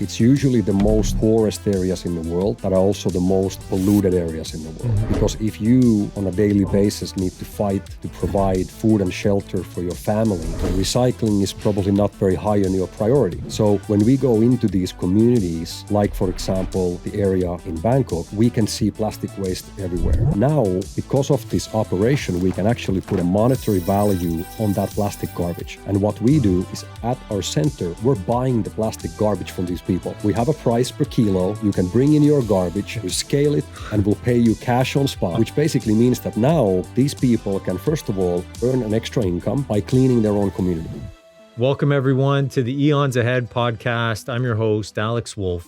it's usually the most poorest areas in the world that are also the most polluted areas in the world. Because if you, on a daily basis, need to fight to provide food and shelter for your family, then recycling is probably not very high on your priority. So when we go into these communities, like for example, the area in Bangkok, we can see plastic waste everywhere. Now, because of this operation, we can actually put a monetary value on that plastic garbage. And what we do is at our center, we're buying the plastic garbage from these people. We have a price per kilo. You can bring in your garbage, we scale it, and we'll pay you cash on spot, which basically means that now these people can, first of all, earn an extra income by cleaning their own community. Welcome, everyone, to the Eons Ahead podcast. I'm your host, Alex Wolfe.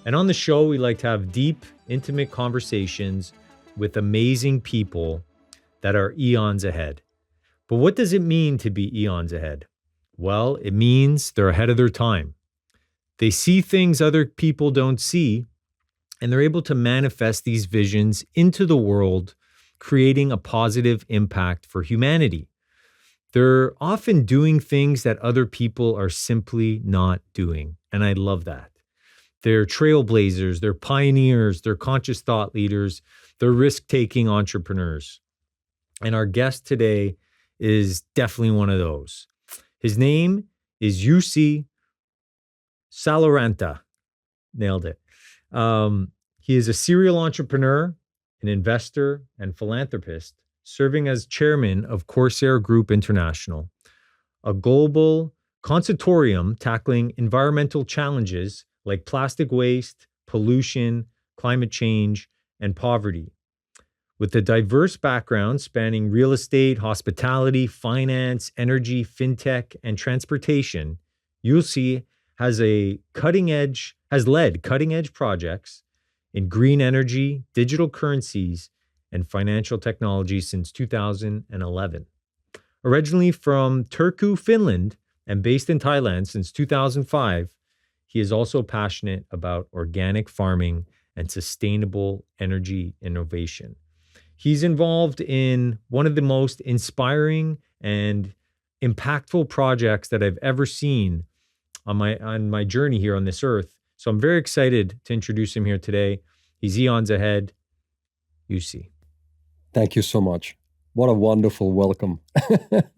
And on the show, we like to have deep, intimate conversations with amazing people that are eons ahead. But what does it mean to be eons ahead? Well, it means they're ahead of their time. They see things other people don't see, and they're able to manifest these visions into the world, creating a positive impact for humanity. They're often doing things that other people are simply not doing, and I love that. They're trailblazers, they're pioneers, they're conscious thought leaders, they're risk-taking entrepreneurs. And our guest today is definitely one of those. His name is Jussi Saloranta. Nailed it. He is a serial entrepreneur, an investor, and philanthropist, serving as chairman of Corsair Group International, a global consortium tackling environmental challenges like plastic waste, pollution, climate change, and poverty. With a diverse background spanning real estate, hospitality, finance, energy, fintech, and transportation, Jussi has led cutting-edge projects in green energy, digital currencies, and financial technology since 2011. Originally from Turku, Finland, and based in Thailand since 2005, he is also passionate about organic farming and sustainable energy innovation. He's involved in one of the most inspiring and impactful projects that I've ever seen on my journey here on this earth. So I'm very excited to introduce him here today. He's eons ahead. Jussi. Thank you so much. What a wonderful welcome. Welcome.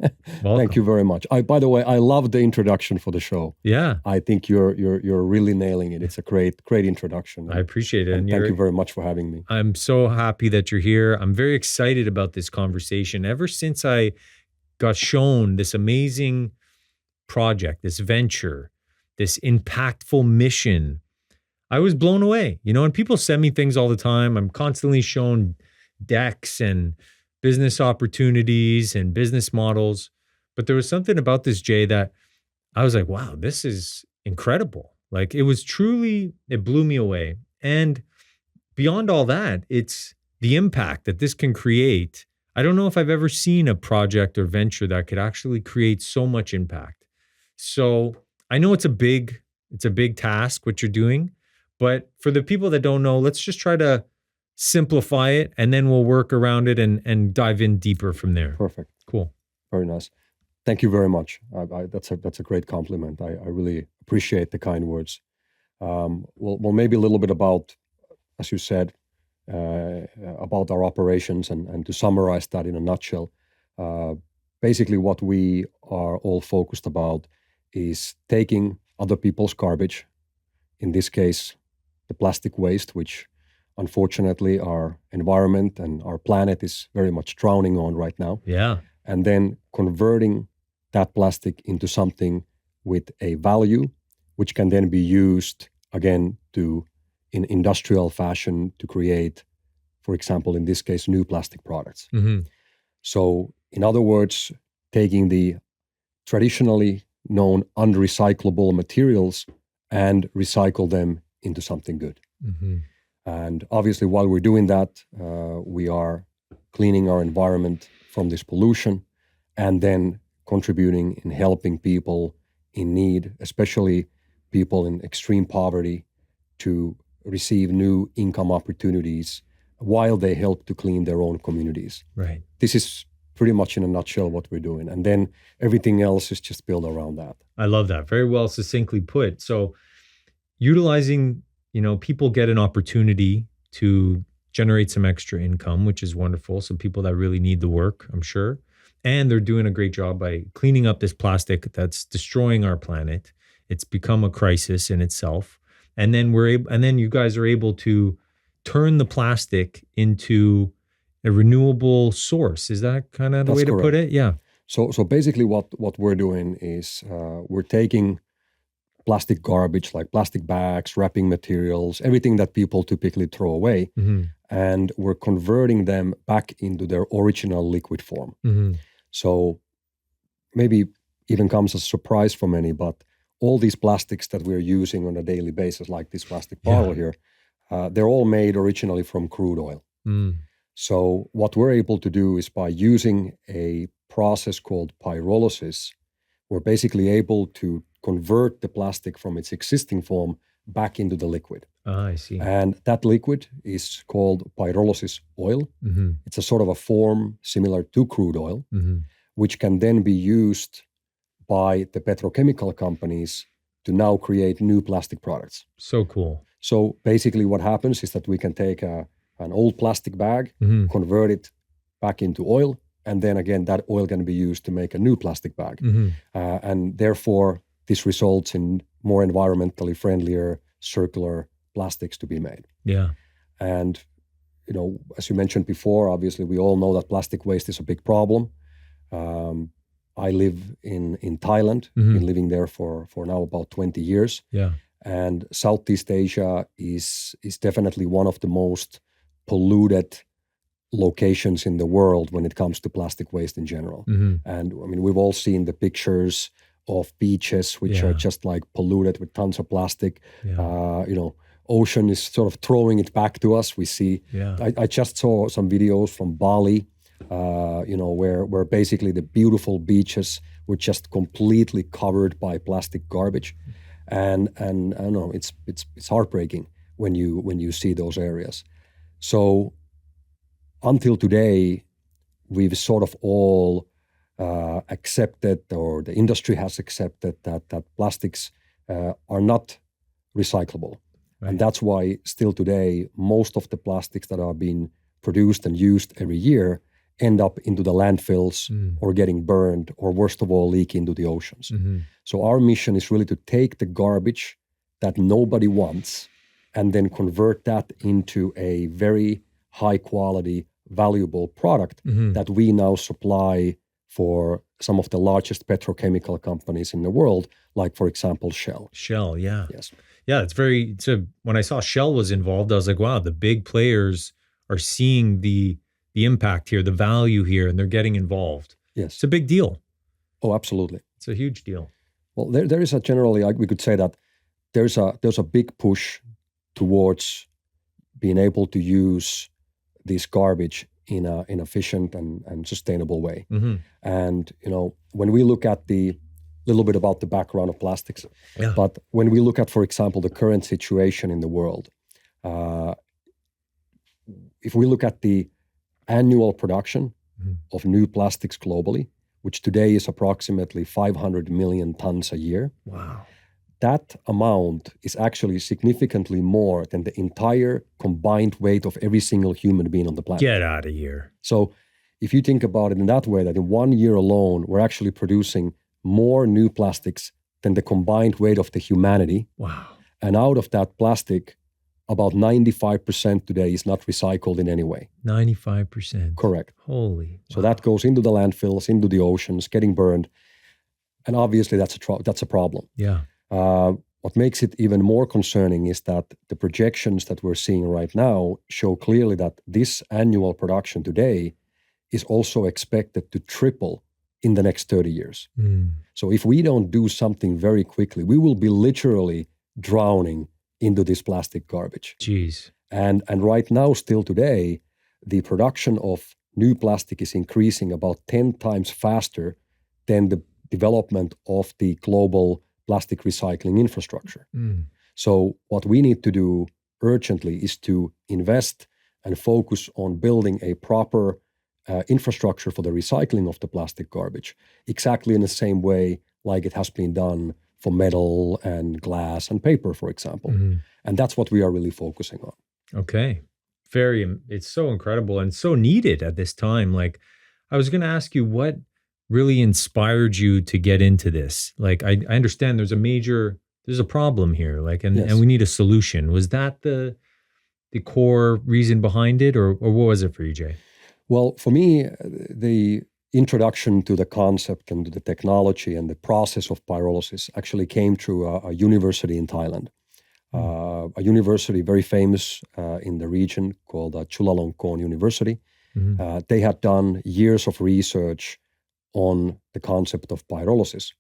Thank you very much. By the way, I love the introduction for the show. Yeah. I think you're really nailing it. It's a great introduction. I appreciate it. And thank you very much for having me. I'm so happy that you're here. I'm very excited about this conversation. Ever since I got shown this amazing project, this venture, this impactful mission, I was blown away. And people send me things all the time. I'm constantly shown decks and business opportunities and business models. But there was something about this, Jay, that I was like, wow, this is incredible. Like it blew me away. And beyond all that, it's the impact that this can create. I don't know if I've ever seen a project or venture that could actually create so much impact. So I know it's a big task, what you're doing, but for the people that don't know, let's just try to simplify it, and then we'll work around it and dive in deeper from there. Perfect. Cool. Very nice. Thank you very much. That's a great compliment. I really appreciate the kind words. Well, maybe a little bit about, as you said, about our operations and to summarize that in a nutshell. Basically, what we are all focused about is taking other people's garbage, in this case, the plastic waste, which unfortunately our environment and our planet is very much drowning on right now. Yeah. And then converting that plastic into something with a value, which can then be used again in industrial fashion to create, for example, in this case, new plastic products. Mm-hmm. So in other words, taking the traditionally known unrecyclable materials and recycle them into something good. Mm-hmm. And obviously, while we're doing that, we are cleaning our environment from this pollution and then contributing in helping people in need, especially people in extreme poverty, to receive new income opportunities while they help to clean their own communities. Right. This is pretty much in a nutshell what we're doing. And then everything else is just built around that. I love that. Very well succinctly put. So utilizing, people get an opportunity to generate some extra income, which is wonderful. Some people that really need the work, I'm sure. And they're doing a great job by cleaning up this plastic that's destroying our planet. It's become a crisis in itself. And then you guys are able to turn the plastic into a renewable source. Is that kind of the way to put it? Yeah. So basically what we're doing is we're taking plastic garbage like plastic bags, wrapping materials, everything that people typically throw away, and we're converting them back into their original liquid form. So maybe even comes as a surprise for many, but all these plastics that we're using on a daily basis, like this plastic bottle here, they're all made originally from crude oil. So what we're able to do is by using a process called pyrolysis, we're basically able to convert the plastic from its existing form back into the liquid. I see. And that liquid is called pyrolysis oil. It's a sort of a form similar to crude oil, which can then be used by the petrochemical companies to now create new plastic products. So cool. So basically what happens is that we can take an old plastic bag, convert it back into oil, and then again, that oil can be used to make a new plastic bag. And therefore, this results in more environmentally friendlier, circular plastics to be made. Yeah. And, as you mentioned before, obviously, we all know that plastic waste is a big problem. I live in Thailand, been living there for now about 20 years. Yeah. And Southeast Asia is definitely one of the most polluted locations in the world when it comes to plastic waste in general. And I mean, we've all seen the pictures of beaches which are just like polluted with tons of plastic. Ocean is sort of throwing it back to us. We see, I just saw some videos from Bali, where basically the beautiful beaches were just completely covered by plastic garbage. And I don't know, it's heartbreaking when you see those areas. So until today, we've sort of all accepted, or the industry has accepted that plastics are not recyclable. Right. And that's why still today, most of the plastics that are being produced and used every year end up into the landfills or getting burned, or worst of all, leak into the oceans. So our mission is really to take the garbage that nobody wants and then convert that into a very high quality, valuable product that we now supply for some of the largest petrochemical companies in the world, like, for example, Shell. Shell, yeah. Yes. Yeah, when I saw Shell was involved, I was like, wow, the big players are seeing the impact here, the value here, and they're getting involved. Yes. It's a big deal. Oh, absolutely. It's a huge deal. Well, there is generally, we could say that there's a big push towards being able to use this garbage in an efficient and sustainable way. And, when we look at the little bit about the background of plastics, but when we look at, for example, the current situation in the world, if we look at the annual production of new plastics globally, which today is approximately 500 million tons a year. Wow. That amount is actually significantly more than the entire combined weight of every single human being on the planet. Get out of here. So if you think about it in that way, that in 1 year alone, we're actually producing more new plastics than the combined weight of the humanity. Wow. And out of that plastic, about 95% today is not recycled in any way. 95%. Correct. Holy. So that goes into the landfills, into the oceans, getting burned. And obviously that's a problem. Yeah. What makes it even more concerning is that the projections that we're seeing right now show clearly that this annual production today is also expected to triple in the next 30 years. So if we don't do something very quickly, we will be literally drowning into this plastic garbage. Jeez. And right now, still today, the production of new plastic is increasing about 10 times faster than the development of the global plastic recycling infrastructure. So what we need to do urgently is to invest and focus on building a proper infrastructure for the recycling of the plastic garbage, exactly in the same way like it has been done for metal and glass and paper, for example. And that's what we are really focusing on. Okay. It's so incredible and so needed at this time. Like, I was going to ask you, what really inspired you to get into this? Like, I understand there's a problem here, like, and we need a solution. Was that the core reason behind it, or what was it for you, Jay? Well, for me, the introduction to the concept and to the technology and the process of pyrolysis actually came through a university in Thailand. A university very famous in the region called Chulalongkorn University. They had done years of research on the concept of pyrolysis.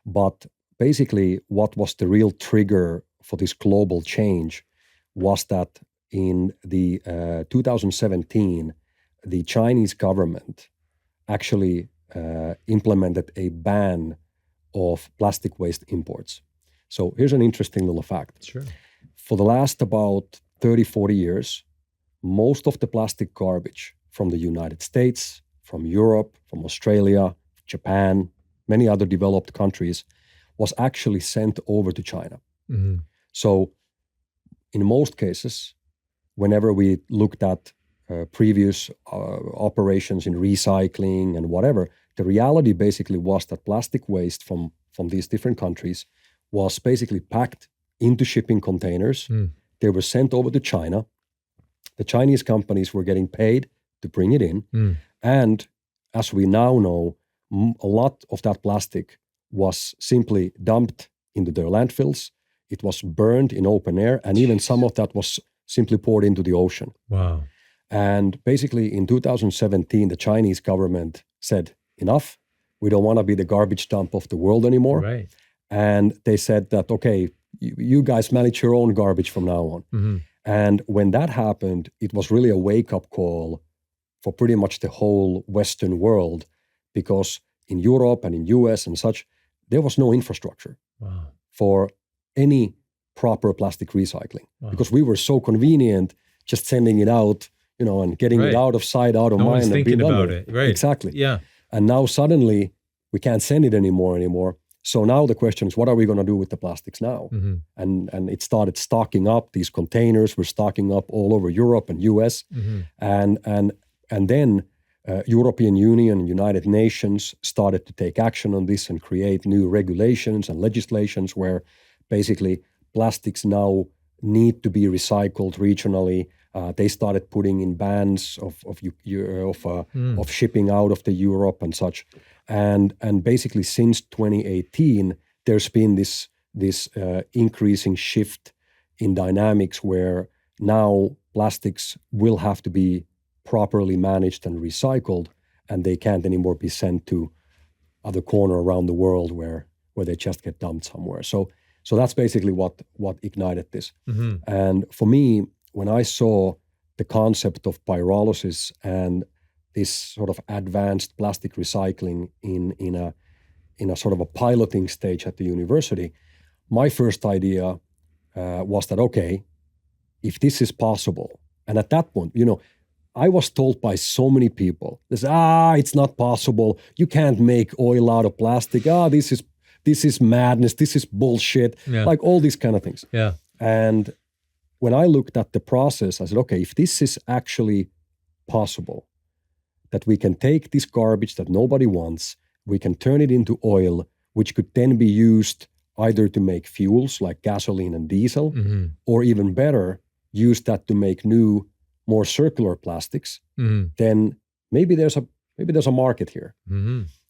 But basically, what was the real trigger for this global change was that in the 2017, the Chinese government actually implemented a ban of plastic waste imports. So here's an interesting little fact. Sure. For the last about 30, 40 years, most of the plastic garbage from the United States, from Europe, from Australia, Japan, many other developed countries was actually sent over to China. So in most cases, whenever we looked at previous operations in recycling and whatever, the reality basically was that plastic waste from these different countries was basically packed into shipping containers. They were sent over to China. The Chinese companies were getting paid to bring it in. And as we now know, a lot of that plastic was simply dumped into their landfills. It was burned in open air, and even some of that was simply poured into the ocean. Wow. And basically in 2017, the Chinese government said, enough, we don't want to be the garbage dump of the world anymore. Right. And they said that, okay, you guys manage your own garbage from now on. And when that happened, it was really a wake-up call for pretty much the whole Western world, because in Europe and in US and such, there was no infrastructure for any proper plastic recycling, because we were so convenient just sending it out, and getting it out of sight, out of mind. No one's thinking about it. Right. Exactly. Yeah. And now suddenly we can't send it anymore. So now the question is, what are we going to do with the plastics now? And it started stocking up. These containers were stocking up all over Europe and US. And then European Union and United Nations started to take action on this and create new regulations and legislations where basically plastics now need to be recycled regionally. They started putting in bans of shipping out of the Europe and such. And basically since 2018, there's been this increasing shift in dynamics where now plastics will have to be properly managed and recycled, and they can't anymore be sent to other corner around the world where they just get dumped somewhere. So that's basically what ignited this. And for me, when I saw the concept of pyrolysis and this sort of advanced plastic recycling in a sort of a piloting stage at the university, my first idea was that, okay, if this is possible, and at that point, I was told by so many people, it's not possible. You can't make oil out of plastic. This is madness. This is bullshit. Like all these kind of things. Yeah. And when I looked at the process, I said, okay, if this is actually possible, that we can take this garbage that nobody wants, we can turn it into oil, which could then be used either to make fuels like gasoline and diesel, or even better, use that to make new, more circular plastics, then maybe there's a market here.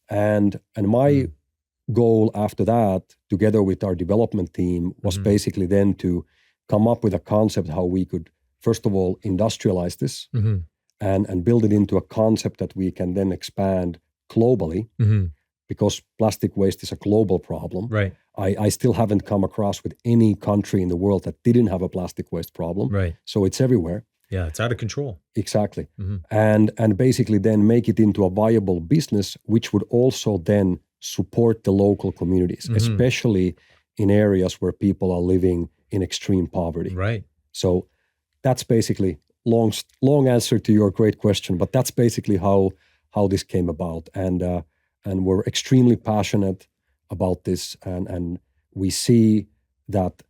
And my goal after that, together with our development team, was basically then to come up with a concept how we could, first of all, industrialize this and build it into a concept that we can then expand globally, because plastic waste is a global problem. Right. I still haven't come across with any country in the world that didn't have a plastic waste problem. Right. So it's everywhere. Yeah, it's out of control. Exactly. And basically then make it into a viable business, which would also then support the local communities, especially in areas where people are living in extreme poverty. Right. So that's basically long answer to your great question, but that's basically how this came about. And we're extremely passionate about this, and we see that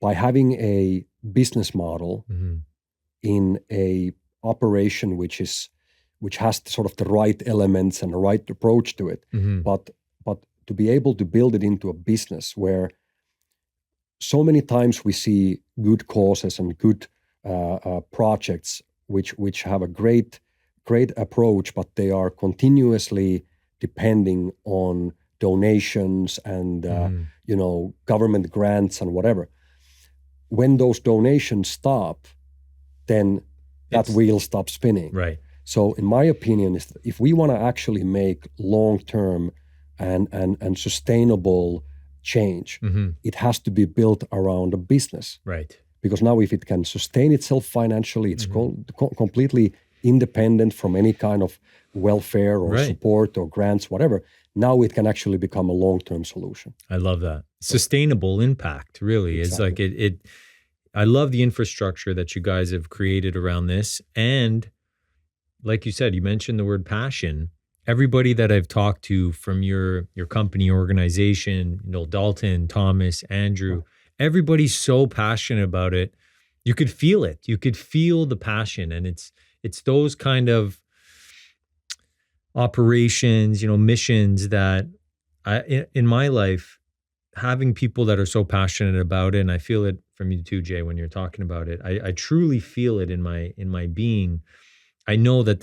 by having a business model in a operation which has sort of the right elements and the right approach to it, but to be able to build it into a business where so many times we see good causes and good projects which have a great approach, but they are continuously depending on donations and government grants and whatever. When those donations stop, then that wheel stops spinning. Right. So in my opinion, is if we want to actually make long-term and sustainable change, it has to be built around a business. Right. Because now if it can sustain itself financially, it's completely independent from any kind of welfare or support or grants, whatever. Now it can actually become a long-term solution. I love that. Sustainable impact really is like it. I love the infrastructure that you guys have created around this. And like you said, you mentioned the word passion. Everybody that I've talked to from your company organization, Dalton, Thomas, Andrew, everybody's so passionate about it. You could feel it. You could feel the passion. And it's those kind of operations, missions that in my life, having people that are so passionate about it, and I feel it from you too, Jay, when you're talking about it, I truly feel it in my being. I know that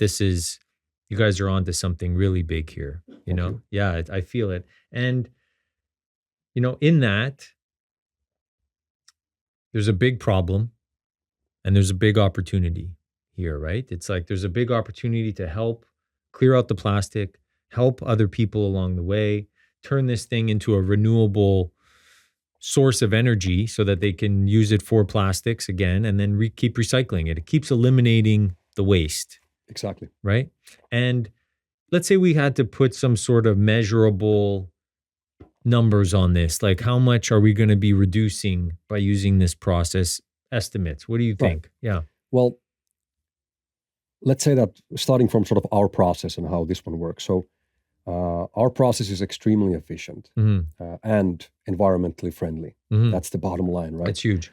you guys are onto something really big here, know? Yeah, I feel it. And, in that, there's a big problem and there's a big opportunity here, right? It's like there's a big opportunity to help clear out the plastic, help other people along the way, turn this thing into a renewable source of energy so that they can use it for plastics again, and then keep recycling it. It keeps eliminating the waste. Exactly. Right? And let's say we had to put some sort of measurable numbers on this, like how much are we going to be reducing by using this process? Estimates. What do you think? Right. Yeah. Well, let's say that starting from sort of our process and how this one works. So our process is extremely efficient and environmentally friendly. That's the bottom line, right? That's huge.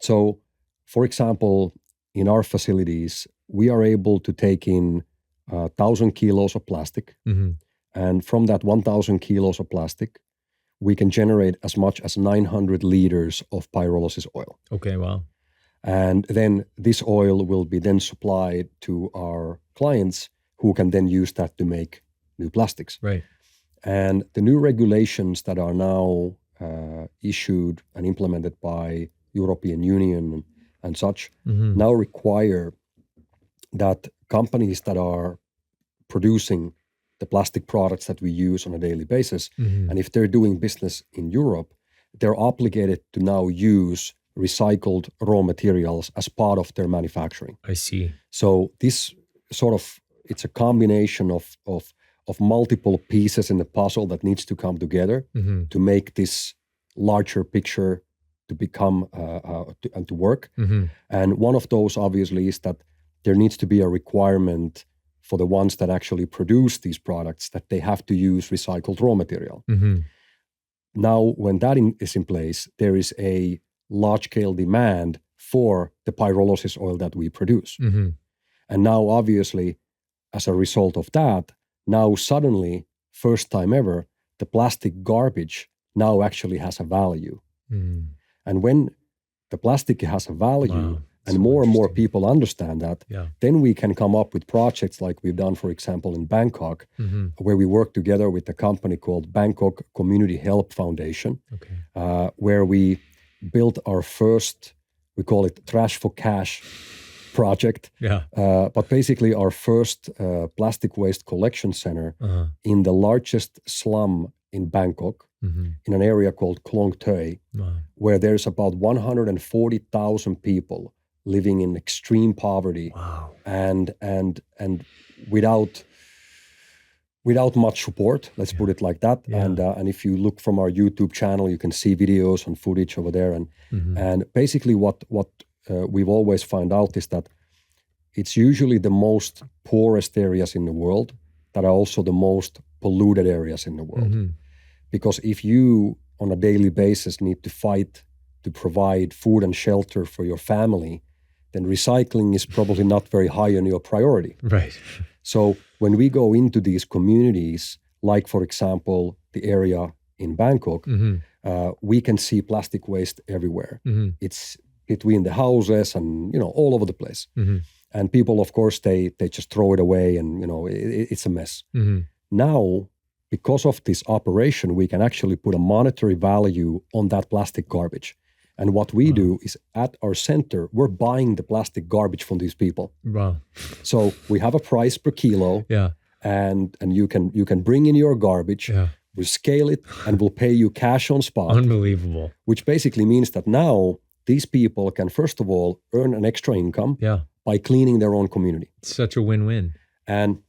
So, for example, in our facilities, we are able to take in 1,000 kilos of plastic. And from that 1,000 kilos of plastic, we can generate as much as 900 liters of pyrolysis oil. Okay, wow. And then this oil will be then supplied to our clients who can then use that to make new plastics. Right. And the new regulations that are now issued and implemented by European Union and such now require that companies that are producing the plastic products that we use on a daily basis, and if they're doing business in Europe, they're obligated to now use recycled raw materials as part of their manufacturing. I see. So this sort of, it's a combination of multiple pieces in the puzzle that needs to come together to make this larger picture to become and to work. And one of those obviously is that there needs to be a requirement for the ones that actually produce these products that they have to use recycled raw material. Now, when that is in place, there is a large-scale demand for the pyrolysis oil that we produce. And now, obviously, as a result of that, now suddenly, first time ever, the plastic garbage now actually has a value. And when the plastic has a value, and more and more people understand that, then we can come up with projects like we've done, for example, in Bangkok, where we work together with a company called Bangkok Community Help Foundation, where we built our first, we call it Trash for Cash project, but basically our first plastic waste collection center in the largest slum in Bangkok, in an area called Klong Toi, where there's about 140,000 people living in extreme poverty and without much support, let's put it like that. And if you look from our YouTube channel, you can see videos and footage over there. And basically what we've always found out is that it's usually the most poorest areas in the world that are also the most polluted areas in the world. Because if you on a daily basis need to fight to provide food and shelter for your family, then recycling is probably not very high on your priority. Right. So when we go into these communities, like for example, the area in Bangkok, we can see plastic waste everywhere. It's between the houses and, all over the place. And people, of course, they just throw it away and, it's a mess. Now, because of this operation, we can actually put a monetary value on that plastic garbage. And what we do is at our center, we're buying the plastic garbage from these people. Wow. So we have a price per kilo. Yeah. And you can bring in your garbage. Yeah. We'll scale it and we'll pay you cash on spot. Unbelievable. Which basically means that now these people can, first of all, earn an extra income by cleaning their own community. It's such a win-win. And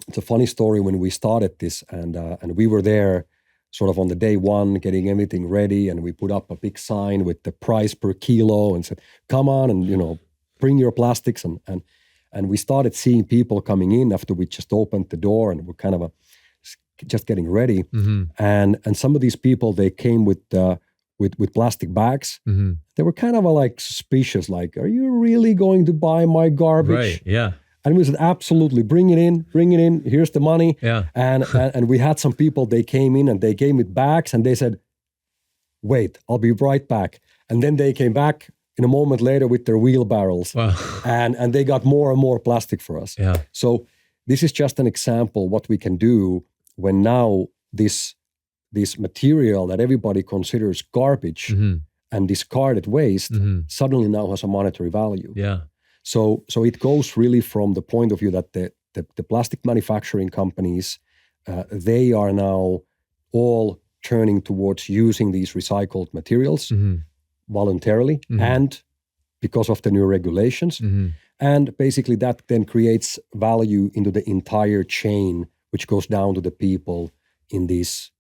it's a funny story when we started this and we were there sort of on the day one, getting everything ready, and we put up a big sign with the price per kilo and said, come on and, bring your plastics. And we started seeing people coming in after we just opened the door and we're kind of just getting ready. And some of these people, they came with plastic bags. They were kind of like suspicious, like, are you really going to buy my garbage? Right, yeah. And we said, absolutely, bring it in, here's the money. Yeah. And we had some people, they came in and they came with bags and they said, wait, I'll be right back. And then they came back in a moment later with their wheelbarrows. Wow. And they got more and more plastic for us. Yeah. So this is just an example what we can do when now this material that everybody considers garbage and discarded waste suddenly now has a monetary value. Yeah. So it goes really from the point of view that the plastic manufacturing companies, they are now all turning towards using these recycled materials voluntarily and because of the new regulations. And basically that then creates value into the entire chain, which goes down to the people in these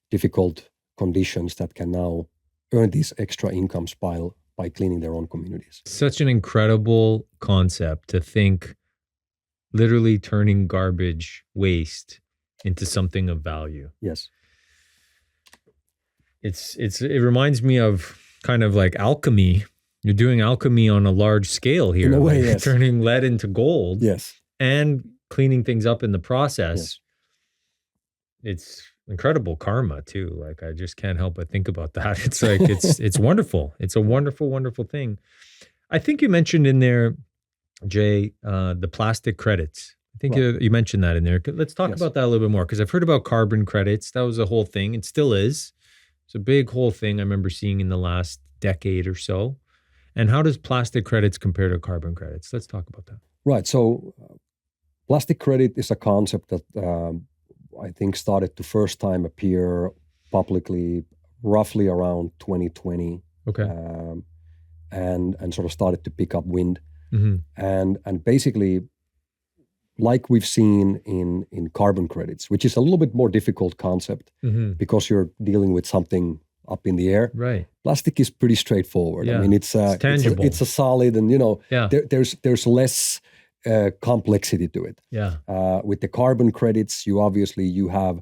difficult conditions that can now earn these extra incomes by cleaning their own communities. Such an incredible concept to think, literally turning garbage waste into something of value. Yes. It reminds me of kind of like alchemy. You're doing alchemy on a large scale here. In a way, like yes. Turning lead into gold. Yes. And cleaning things up in the process. Yes. It's incredible karma too. Like I just can't help but think about that. It's like it's wonderful. It's a wonderful, wonderful thing. I think you mentioned in there, Jay, the plastic credits. I think you mentioned that in there. Let's talk about that a little bit more because I've heard about carbon credits. That was a whole thing. It still is. It's a big whole thing I remember seeing in the last decade or so. And how does plastic credits compare to carbon credits? Let's talk about that. Right. So plastic credit is a concept that I think started to first time appear publicly roughly around 2020. Okay. And sort of started to pick up wind. And basically, like we've seen in carbon credits, which is a little bit more difficult concept because you're dealing with something up in the air. Right. Plastic is pretty straightforward. Yeah. I mean, it's tangible. It's a solid, and there's less complexity to it. Yeah. With the carbon credits, you have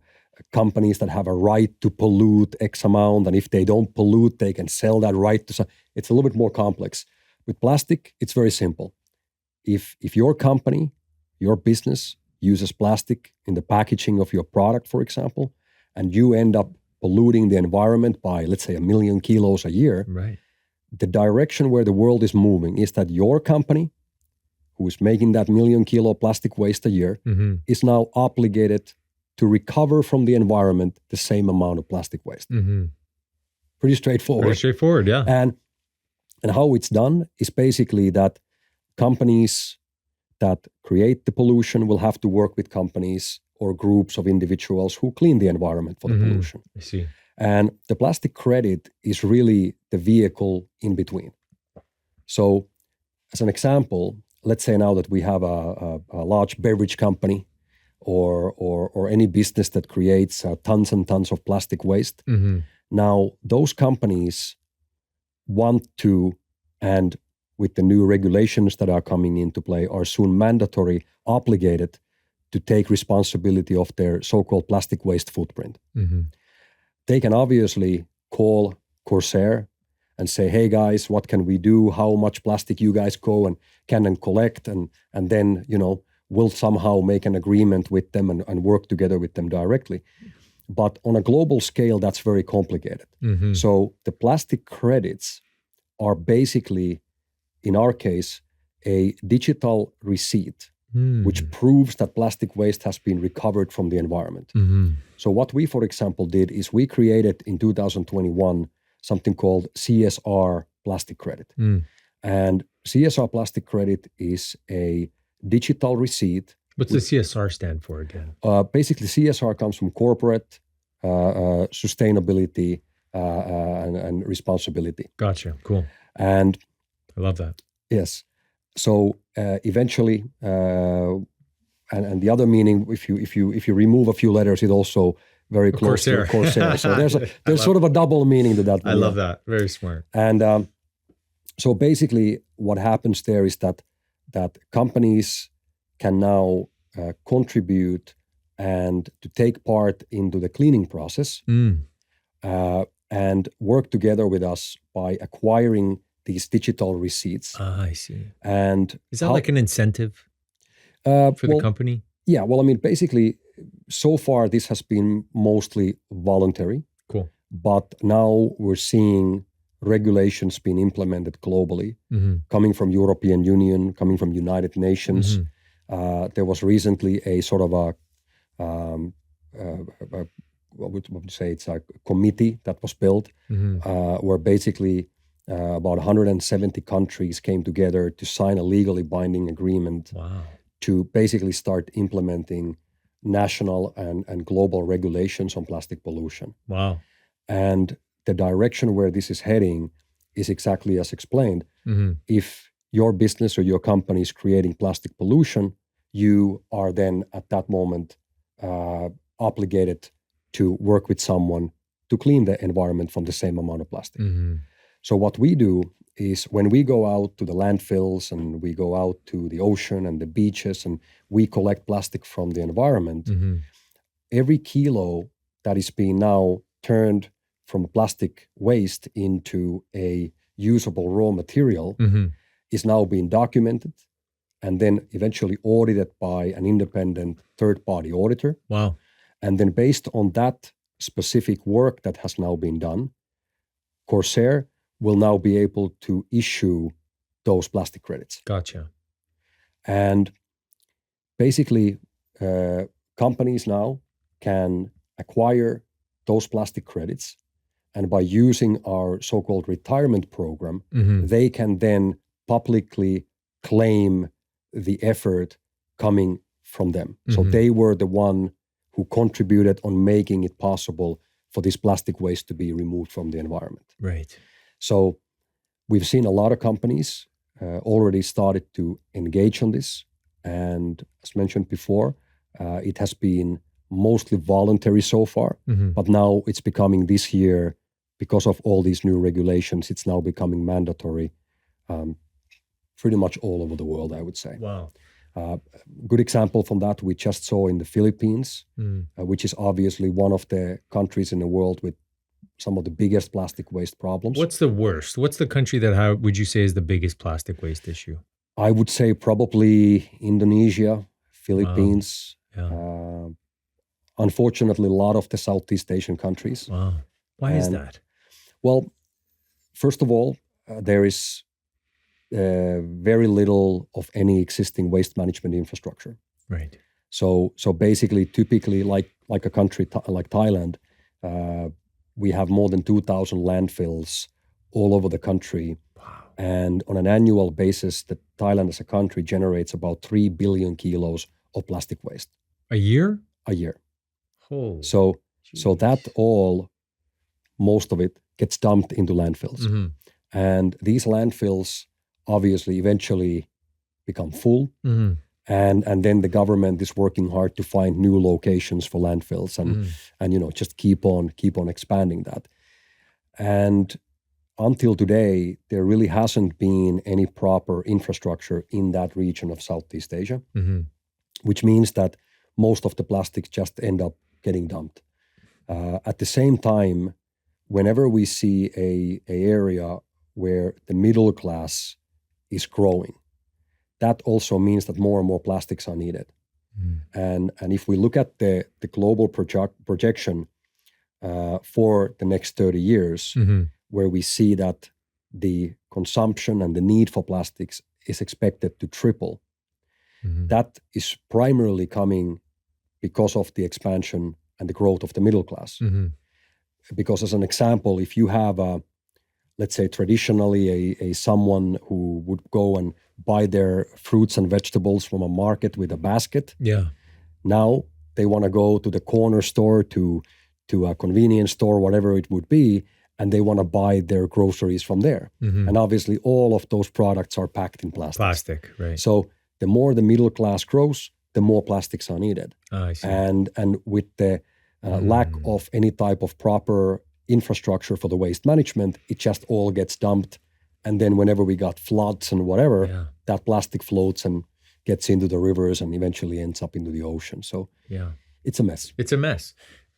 companies that have a right to pollute X amount, and if they don't pollute, they can sell that right to. It's a little bit more complex. With plastic, it's very simple. If your company, your business uses plastic in the packaging of your product, for example, and you end up polluting the environment by, let's say, 1 million kilos a year, right? The direction where the world is moving is that your company, who is making that 1 million kilo plastic waste a year, is now obligated to recover from the environment the same amount of plastic waste. Pretty straightforward. Pretty straightforward, yeah. And how it's done is basically that companies that create the pollution will have to work with companies or groups of individuals who clean the environment for the pollution. I see. And the plastic credit is really the vehicle in between. So as an example, let's say now that we have a large beverage company or any business that creates tons and tons of plastic waste. Now, those companies want to, and with the new regulations that are coming into play, are soon mandatory, obligated to take responsibility of their so-called plastic waste footprint. They can obviously call Corsair and say, hey guys, what can we do? How much plastic you guys go and can and collect? And then, we'll somehow make an agreement with them and work together with them directly. But on a global scale, that's very complicated. Mm-hmm. So the plastic credits are basically, in our case, a digital receipt, which proves that plastic waste has been recovered from the environment. Mm-hmm. So what we, for example, did is we created in 2021 something called CSR plastic credit. And CSR plastic credit is a digital receipt. What's the CSR stand for again? Basically, CSR comes from corporate sustainability and responsibility. Gotcha. Cool. And I love that. yes. So eventually, and the other meaning, if you remove a few letters, it also very close Corsair. to Corsair. So there's sort of a double meaning to that. I love that. Very smart. And so basically, what happens there is that companies can now contribute and to take part into the cleaning process and work together with us by acquiring these digital receipts. I see. And is that like an incentive for the company? Yeah. Well, I mean, basically, so far this has been mostly voluntary. Cool. But now we're seeing regulations being implemented globally, coming from European Union, coming from United Nations. There was recently a sort of what would you say? It's a committee that was built where basically about 170 countries came together to sign a legally binding agreement to basically start implementing national and global regulations on plastic pollution. Wow. And the direction where this is heading is exactly as explained. If your business or your company is creating plastic pollution, you are then at that moment obligated to work with someone to clean the environment from the same amount of plastic. So what we do is when we go out to the landfills and we go out to the ocean and the beaches and we collect plastic from the environment, every kilo that is being now turned from plastic waste into a usable raw material is now being documented and then eventually audited by an independent third-party auditor. Wow. And then based on that specific work that has now been done, Corsair will now be able to issue those plastic credits. Gotcha. And basically, companies now can acquire those plastic credits, and by using our so-called retirement program, they can then publicly claim the effort coming from them. So they were the one who contributed on making it possible for this plastic waste to be removed from the environment. Right. So we've seen a lot of companies already started to engage on this. And as mentioned before, it has been mostly voluntary so far, but now it's becoming this year, because of all these new regulations, it's now becoming mandatory pretty much all over the world, I would say. Wow. Good example from that we just saw in the Philippines, which is obviously one of the countries in the world with some of the biggest plastic waste problems. What's the worst? What's the country that would you say is the biggest plastic waste issue? I would say probably Indonesia, Philippines. Wow. Yeah. Unfortunately, a lot of the Southeast Asian countries. Wow. Why is that? Well, first of all, there is very little of any existing waste management infrastructure. Right. So basically, typically, like a country like Thailand, we have more than 2,000 landfills all over the country. Wow. And on an annual basis, Thailand as a country generates about 3 billion kilos of plastic waste. A year? A year. Oh. So that all, most of it, gets dumped into landfills. And these landfills obviously eventually become full. And then the government is working hard to find new locations for landfills and just keep on expanding that. And until today, there really hasn't been any proper infrastructure in that region of Southeast Asia, which means that most of the plastics just end up getting dumped. At the same time, whenever we see a area where the middle class is growing, that also means that more and more plastics are needed. And if we look at the global projection for the next 30 years, where we see that the consumption and the need for plastics is expected to triple, that is primarily coming because of the expansion and the growth of the middle class. Because as an example, if you have let's say traditionally a someone who would go and buy their fruits and vegetables from a market with a basket. Yeah. Now they want to go to the corner store, to a convenience store, whatever it would be, and they want to buy their groceries from there. And obviously all of those products are packed in plastic. Plastic, right. So the more the middle class grows, the more plastics are needed. I see. And with the lack of any type of proper infrastructure for the waste management, it just all gets dumped. And then whenever we got floods and whatever, that plastic floats and gets into the rivers and eventually ends up into the ocean. So it's a mess. It's a mess.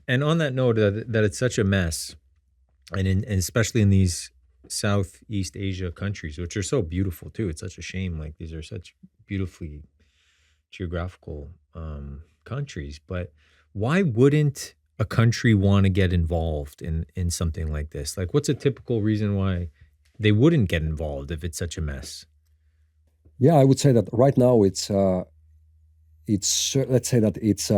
And on that note, that it's such a mess, and especially in these Southeast Asia countries, which are so beautiful too. It's such a shame. Like these are such beautifully geographical countries. But why wouldn't a country want to get involved in something like this? Like, what's a typical reason why they wouldn't get involved if it's such a mess? Yeah, I would say that right now it's let's say that it's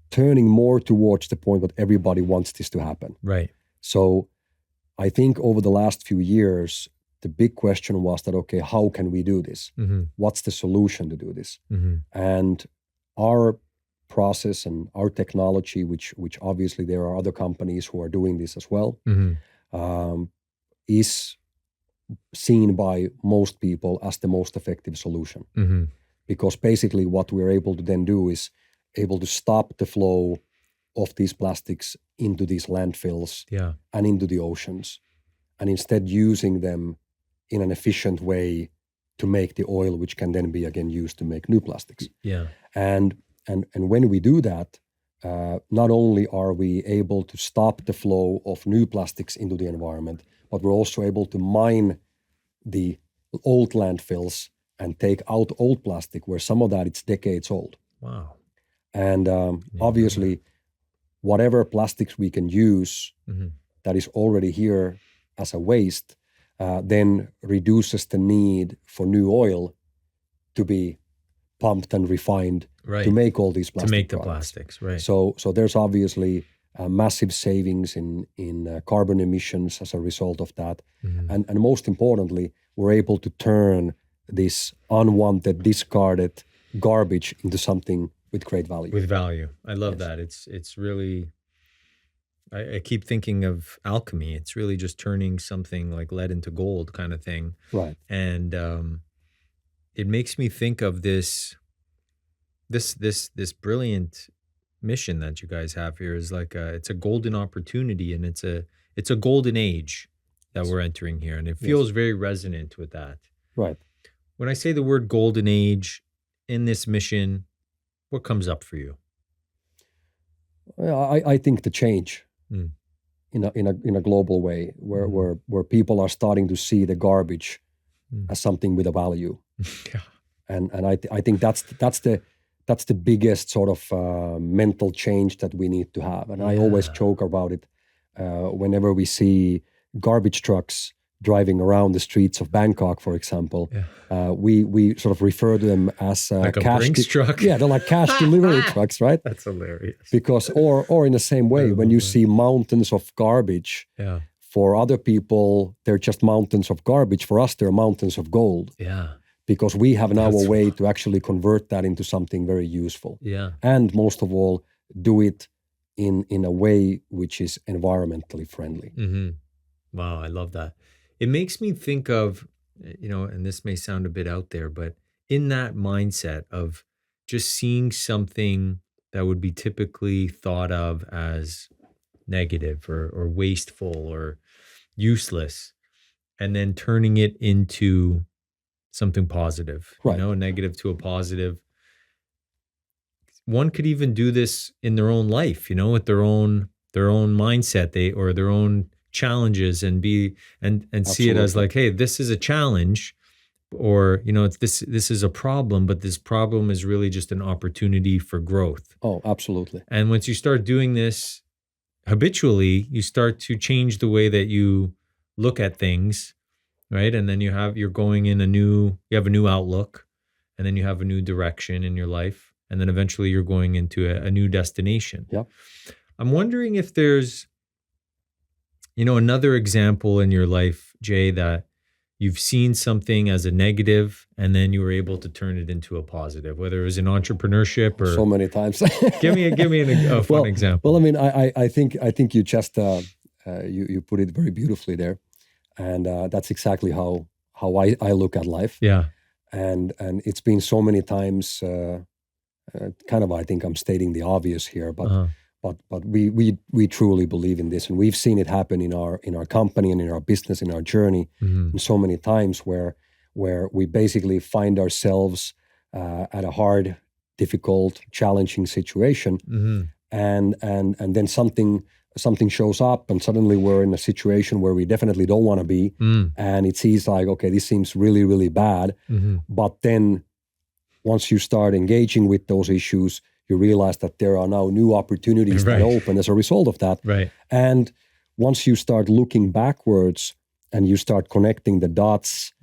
turning more towards the point that everybody wants this to happen. Right. So I think over the last few years, the big question was that, okay, how can we do this? What's the solution to do this? And our process and our technology, which obviously there are other companies who are doing this as well, is seen by most people as the most effective solution. Because basically what we're able to then do is able to stop the flow of these plastics into these landfills and into the oceans, and instead using them in an efficient way to make the oil, which can then be again used to make new plastics. And when we do that, not only are we able to stop the flow of new plastics into the environment, but we're also able to mine the old landfills and take out old plastic, where some of that it's decades old. Wow. And obviously, whatever plastics we can use that is already here as a waste, then reduces the need for new oil to be pumped and refined to make all these plastic to make the products. plastics, right? So there's obviously massive savings in carbon emissions as a result of that, and most importantly, we're able to turn this unwanted, discarded garbage into something with great value. With value, I love that. It's really. I keep thinking of alchemy. It's really just turning something like lead into gold, kind of thing. Right. And it makes me think of this brilliant mission that you guys have here is like it's a golden opportunity, and it's a golden age that we're entering here, and it feels very resonant with that. Right. When I say the word golden age in this mission, what comes up for you? Well, I think the change in a global way, where people are starting to see the garbage as something with a value, and I think that's the biggest sort of mental change that we need to have. And I always joke about it whenever we see garbage trucks driving around the streets of Bangkok, for example. We sort of refer to them as like a Brinks truck. Yeah, they're like cash delivery trucks, right? That's hilarious. Because or in the same way, when you see mountains of garbage, for other people they're just mountains of garbage. For us, they're mountains of gold. Yeah. Because we have now a way to actually convert that into something very useful. Yeah. And most of all, do it in a way which is environmentally friendly. Wow, I love that. It makes me think of, and this may sound a bit out there, but in that mindset of just seeing something that would be typically thought of as negative or wasteful or useless, and then turning it into something positive, right. A negative to a positive. One could even do this in their own life, with their own mindset, or their own challenges and see it as Absolutely. like, hey, this is a challenge, or it's this is a problem, but this problem is really just an opportunity for growth. Oh, absolutely. And once you start doing this habitually, you start to change the way that you look at things, right? And then you have a new outlook, and then you have a new direction in your life, and then eventually you're going into a new destination. Yeah. I'm wondering if there's another example in your life, Jay, that you've seen something as a negative and then you were able to turn it into a positive, whether it was in entrepreneurship or so many times. give me a fun example. Well, I mean, I think you just you put it very beautifully there, and that's exactly how I look at life. Yeah. And it's been so many times. Kind of, I think I'm stating the obvious here, but but we truly believe in this, and we've seen it happen in our company and in our business, in our journey, and so many times where we basically find ourselves at a hard, difficult, challenging situation, and then something shows up, and suddenly we're in a situation where we definitely don't want to be, and it seems like, okay, this seems really, really bad, but then once you start engaging with those issues, you realize that there are now new opportunities that open as a result of that. Right. And once you start looking backwards and you start connecting the dots,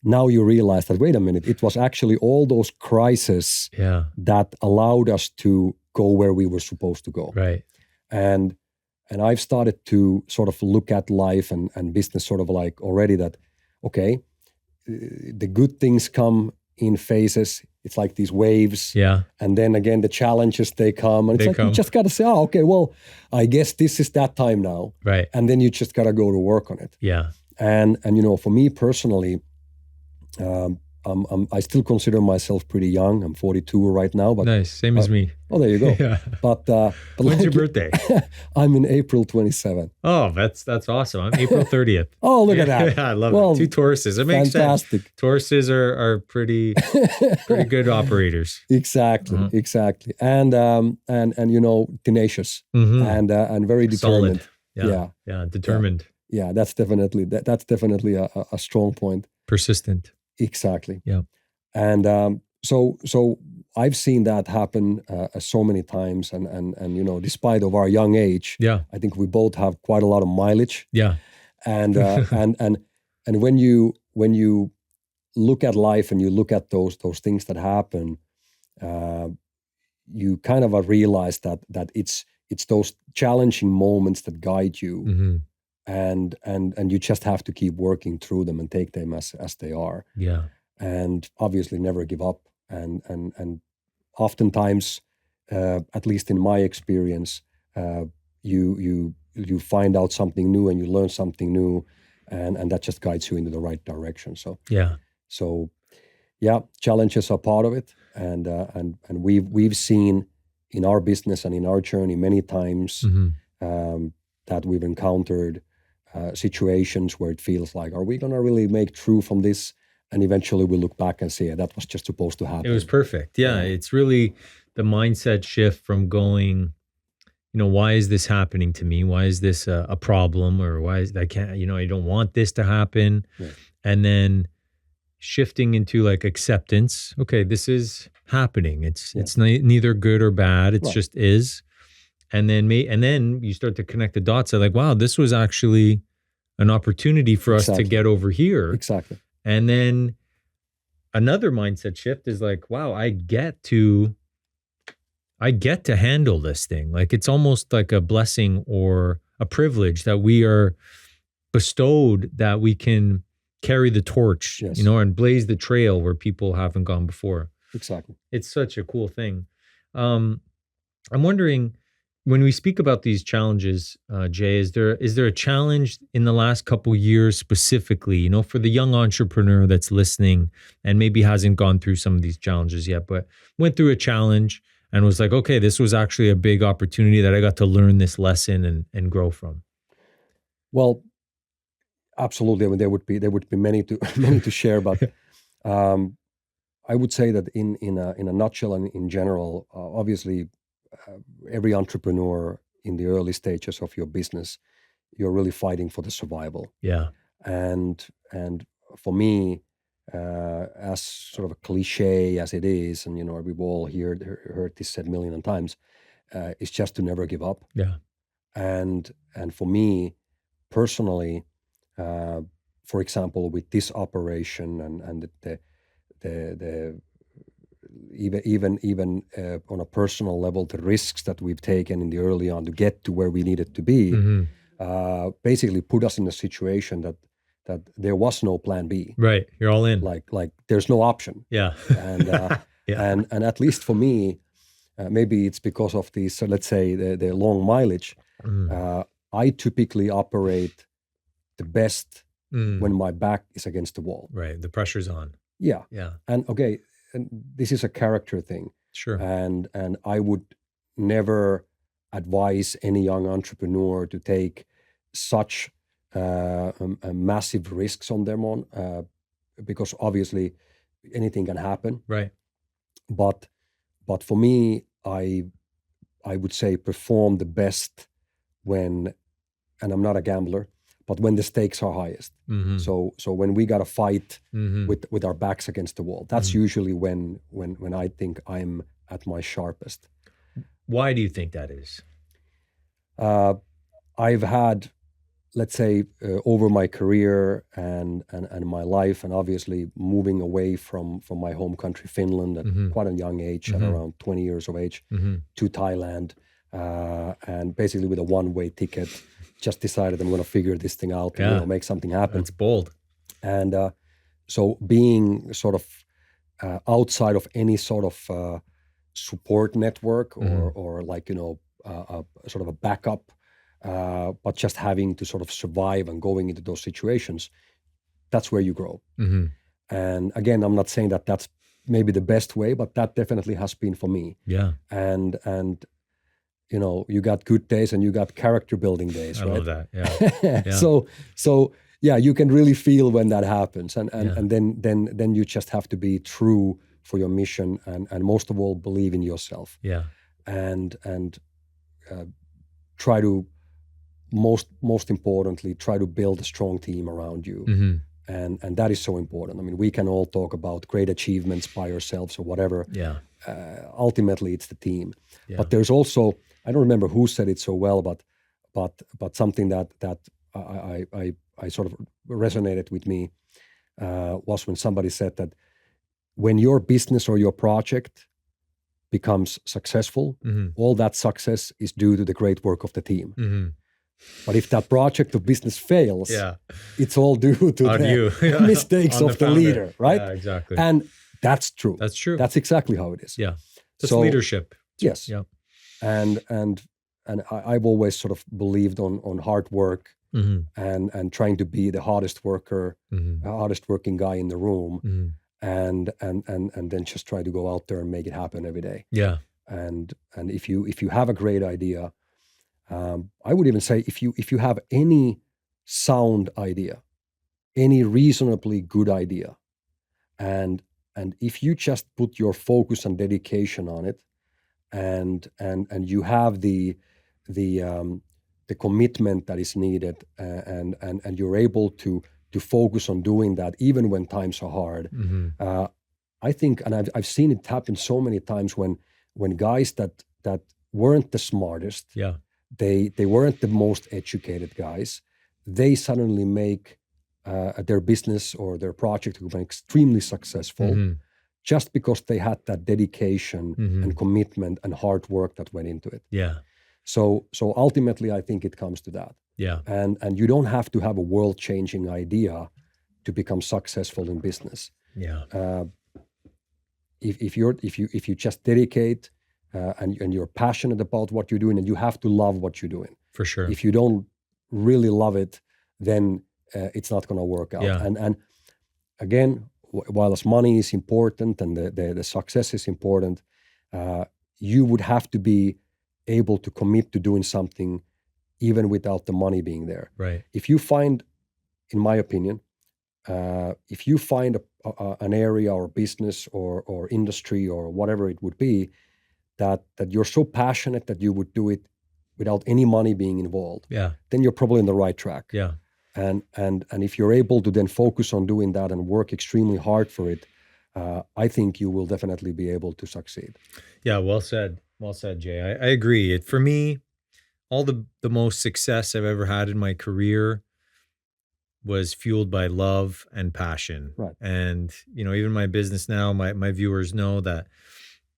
now you realize that, wait a minute, it was actually all those crises that allowed us to go where we were supposed to go. Right. And I've started to sort of look at life and business sort of like already that, okay, the good things come in phases. It's like these waves. Yeah. And then again, the challenges, they come. And it's you just got to say, oh, okay, well, I guess this is that time now. Right. And then you just got to go to work on it. Yeah. And for me personally, I still consider myself pretty young. I'm 42 right now. But nice. Same as me. Oh, there you go. Yeah. But when's your birthday? I'm in April 27. Oh, that's awesome. I'm April 30th. Oh, look at that. Yeah, I love it. 2 Tauruses. It makes fantastic. Sense. Tauruses are pretty good operators. Exactly. Exactly. And tenacious and very determined. Solid. Yeah. Determined. Yeah, that's definitely a strong point. Persistent. Exactly. Yeah. And so I've seen that happen so many times, and despite of our young age, I think we both have quite a lot of mileage. Yeah. And and when you look at life and you look at those things that happen, you kind of realize that it's those challenging moments that guide you. And you just have to keep working through them and take them as they are. Yeah. And obviously never give up. And oftentimes, at least in my experience, you find out something new and you learn something new, and that just guides you into the right direction. So challenges are part of it, and we've seen in our business and in our journey many times that we've encountered situations where it feels like, are we going to really make true from this? And eventually we look back and say, yeah, that was just supposed to happen. It was perfect. Yeah. It's really the mindset shift from going, why is this happening to me? Why is this a problem? Or why is I can't, I don't want this to happen. Yeah. And then shifting into like acceptance. Okay, this is happening. It's neither good or bad. It just is. And then you start to connect the dots. Like, wow, this was actually an opportunity for us to get over here. Exactly. And then another mindset shift is like, wow, I get to handle this thing. Like, it's almost like a blessing or a privilege that we are bestowed, that we can carry the torch, and blaze the trail where people haven't gone before. Exactly. It's such a cool thing. I'm wondering, when we speak about these challenges, Jay, is there a challenge in the last couple years specifically, for the young entrepreneur that's listening and maybe hasn't gone through some of these challenges yet, but went through a challenge and was like, okay, this was actually a big opportunity that I got to learn this lesson and grow from? Well, absolutely. I mean, there would be many to share, but I would say that in a nutshell and in general, obviously, every entrepreneur in the early stages of your business, you're really fighting for the survival. Yeah. And for me, as sort of a cliche as it is, and we've all heard this said a million times, is just to never give up. Yeah. And for me personally, for example, with this operation and the even on a personal level, the risks that we've taken in the early on to get to where we needed to be, basically put us in a situation that there was no plan B. Right. You're all in. Like there's no option. Yeah. And and at least for me, maybe it's because of these, so let's say the long mileage. I typically operate the best when my back is against the wall. Right. The pressure's on. Yeah. Yeah. And okay, and this is a character thing. Sure. And I would never advise any young entrepreneur to take such massive risks on them because obviously anything can happen. Right. But for me, I would say perform the best when, and I'm not a gambler, but when the stakes are highest. So when we got to fight with our backs against the wall, that's usually when I think I'm at my sharpest. Why do you think that is? I've had, let's say, over my career and my life, and obviously moving away from my home country, Finland, at quite a young age, at around 20 years of age, to Thailand, and basically with a one-way ticket, just decided I'm going to figure this thing out and make something happen. That's bold. And so being sort of outside of any sort of support network or like, sort of a backup, but just having to sort of survive and going into those situations, that's where you grow. And again, I'm not saying that that's maybe the best way, but that definitely has been for me. Yeah. And you got good days and you got character building days, I right? love that. Yeah. So yeah, you can really feel when that happens, and then you just have to be true for your mission, and most of all believe in yourself. Yeah. And try to most importantly try to build a strong team around you. And that is so important. I mean, we can all talk about great achievements by ourselves or whatever. Yeah. Ultimately, it's the team. Yeah. But there's also, I don't remember who said it so well, but something that I sort of resonated with me was when somebody said that when your business or your project becomes successful, all that success is due to the great work of the team. But if that project of business fails, it's all due to the mistakes of the leader, right? Yeah, exactly. And that's true. That's true. That's exactly how it is. Yeah. That's leadership. Yes. Yeah. And I've always sort of believed on hard work and trying to be the hardest worker, hardest working guy in the room, and then just try to go out there and make it happen every day. Yeah. And if you have a great idea, I would even say if you have any sound idea, any reasonably good idea, and if you just put your focus and dedication on it, and you have the commitment that is needed, and you're able to focus on doing that even when times are hard. I think, and I've seen it happen so many times when guys that weren't the smartest, they weren't the most educated guys, they suddenly make their business or their project extremely successful, just because they had that dedication and commitment and hard work that went into it. Yeah. So ultimately, I think it comes to that. Yeah. And you don't have to have a world-changing idea to become successful in business. Yeah. If you just dedicate and you're passionate about what you're doing, and you have to love what you're doing. For sure. If you don't really love it, then it's not going to work out. Yeah. And again, while money is important and the success is important, you would have to be able to commit to doing something even without the money being there. Right. If you find, in my opinion, if you find an area or business or industry or whatever it would be, that you're so passionate that you would do it without any money being involved, Yeah. then you're probably on the right track. Yeah. And if you're able to then focus on doing that and work extremely hard for it, I think you will definitely be able to succeed. Yeah. Well said. Well said, Jay. I agree. For me, all the most success I've ever had in my career was fueled by love and passion. Right. And, even my business now, my viewers know that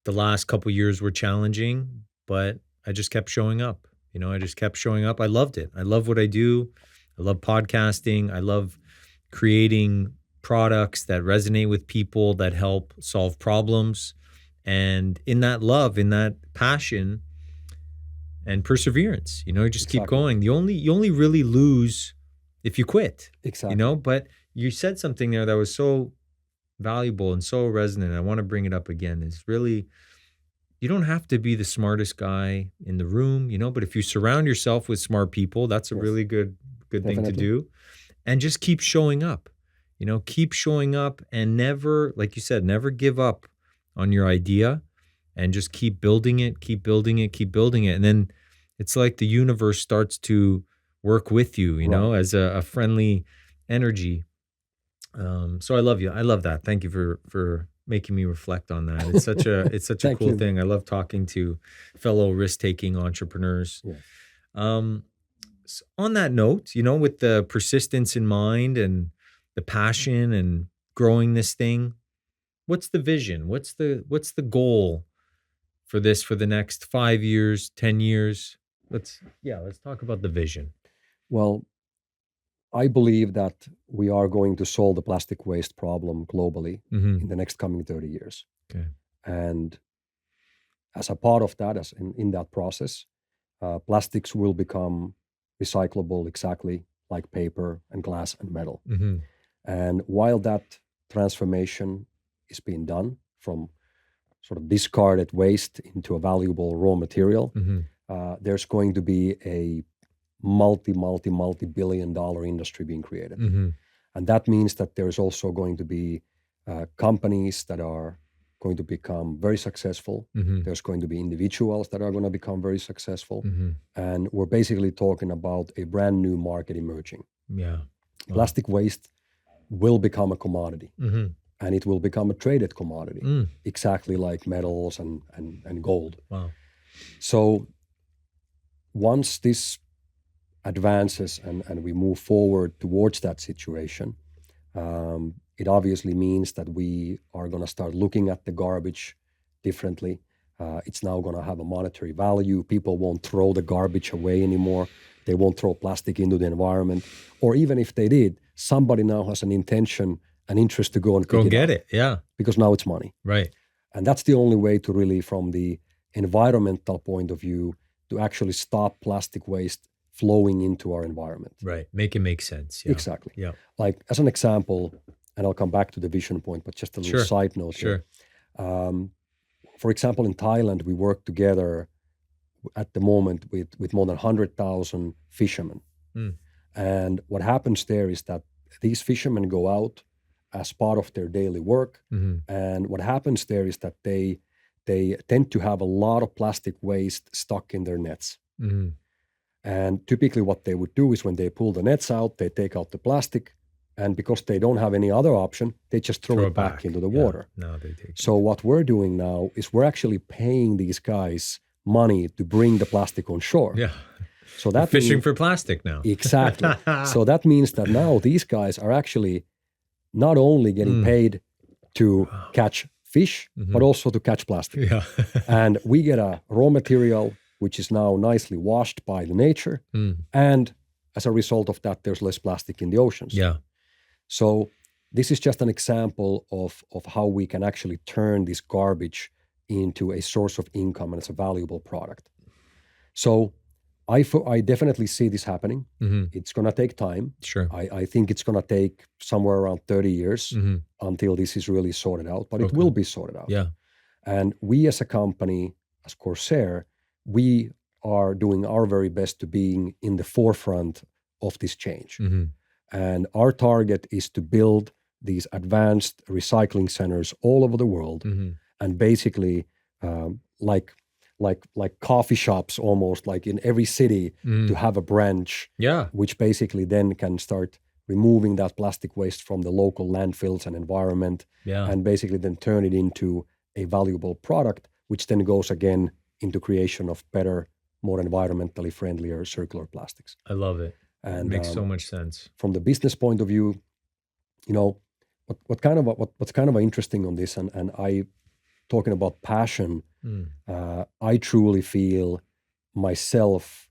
the last couple of years were challenging, but I just kept showing up. I just kept showing up. I loved it. I love what I do. I love podcasting. I love creating products that resonate with people, that help solve problems. And in that love, in that passion and perseverance, you just keep going. You only really lose if you quit. Exactly. But you said something there that was so valuable and so resonant. I want to bring it up again. It's really, you don't have to be the smartest guy in the room, but if you surround yourself with smart people, that's a really good thing to do. And just keep showing up, keep showing up, and never, like you said, never give up on your idea, and just keep building it, keep building it, keep building it. And then it's like the universe starts to work with you, as a friendly energy. So I love you. I love that. Thank you for making me reflect on that. It's such a cool thing. I love talking to fellow risk-taking entrepreneurs. Yeah. So on that note, with the persistence in mind and the passion and growing this thing, what's the vision? What's the goal for this for the next 5 years, 10 years? Let's talk about the vision. Well, I believe that we are going to solve the plastic waste problem globally in the next coming 30 years. Okay. And as a part of that, as in that process, plastics will become recyclable exactly like paper and glass and metal. And while that transformation is being done from sort of discarded waste into a valuable raw material, there's going to be a multi-billion-dollar industry being created. And that means that there's also going to be companies that are going to become very successful. There's going to be individuals that are going to become very successful. And we're basically talking about a brand new market emerging. Yeah. Wow. Plastic waste will become a commodity. And it will become a traded commodity, exactly like metals and gold. Wow. So once this advances and we move forward towards that situation, it obviously means that we are going to start looking at the garbage differently. It's now going to have a monetary value. People won't throw the garbage away anymore. They won't throw plastic into the environment. Or even if they did, somebody now has an intention, an interest to go and get it. Yeah. Because now it's money. Right. And that's the only way to really, from the environmental point of view, to actually stop plastic waste flowing into our environment. Right. Make it make sense. Yeah. Exactly. Yeah. Like as an example, and I'll come back to the vision point, but just a little side note here. For example, in Thailand, we work together at the moment with more than 100,000 fishermen. And what happens there is that these fishermen go out as part of their daily work. And what happens there is that they tend to have a lot of plastic waste stuck in their nets. And typically what they would do is when they pull the nets out, they take out the plastic, and because they don't have any other option, they just throw it back into the water. No, they take So what we're doing now is we're actually paying these guys money to bring the plastic on shore. Yeah. So that fishing for plastic now. Exactly. So that means that now these guys are actually not only getting paid to catch fish, but also to catch plastic. Yeah. And we get a raw material which is now nicely washed by the nature. And as a result of that, there's less plastic in the oceans. Yeah. So this is just an example of how we can actually turn this garbage into a source of income, and it's a valuable product. So I definitely see this happening. It's going to take time. Sure. I think it's going to take somewhere around 30 years until this is really sorted out, but it will be sorted out. Yeah. And we as a company, as Corsair, we are doing our very best to being in the forefront of this change. And our target is to build these advanced recycling centers all over the world. And basically, like like coffee shops almost, like in every city to have a branch, which basically then can start removing that plastic waste from the local landfills and environment, and basically then turn it into a valuable product, which then goes again into creation of better, more environmentally friendlier circular plastics. I love it. And makes so much sense. From the business point of view, what's kind of interesting on this, and I talking about passion, I truly feel myself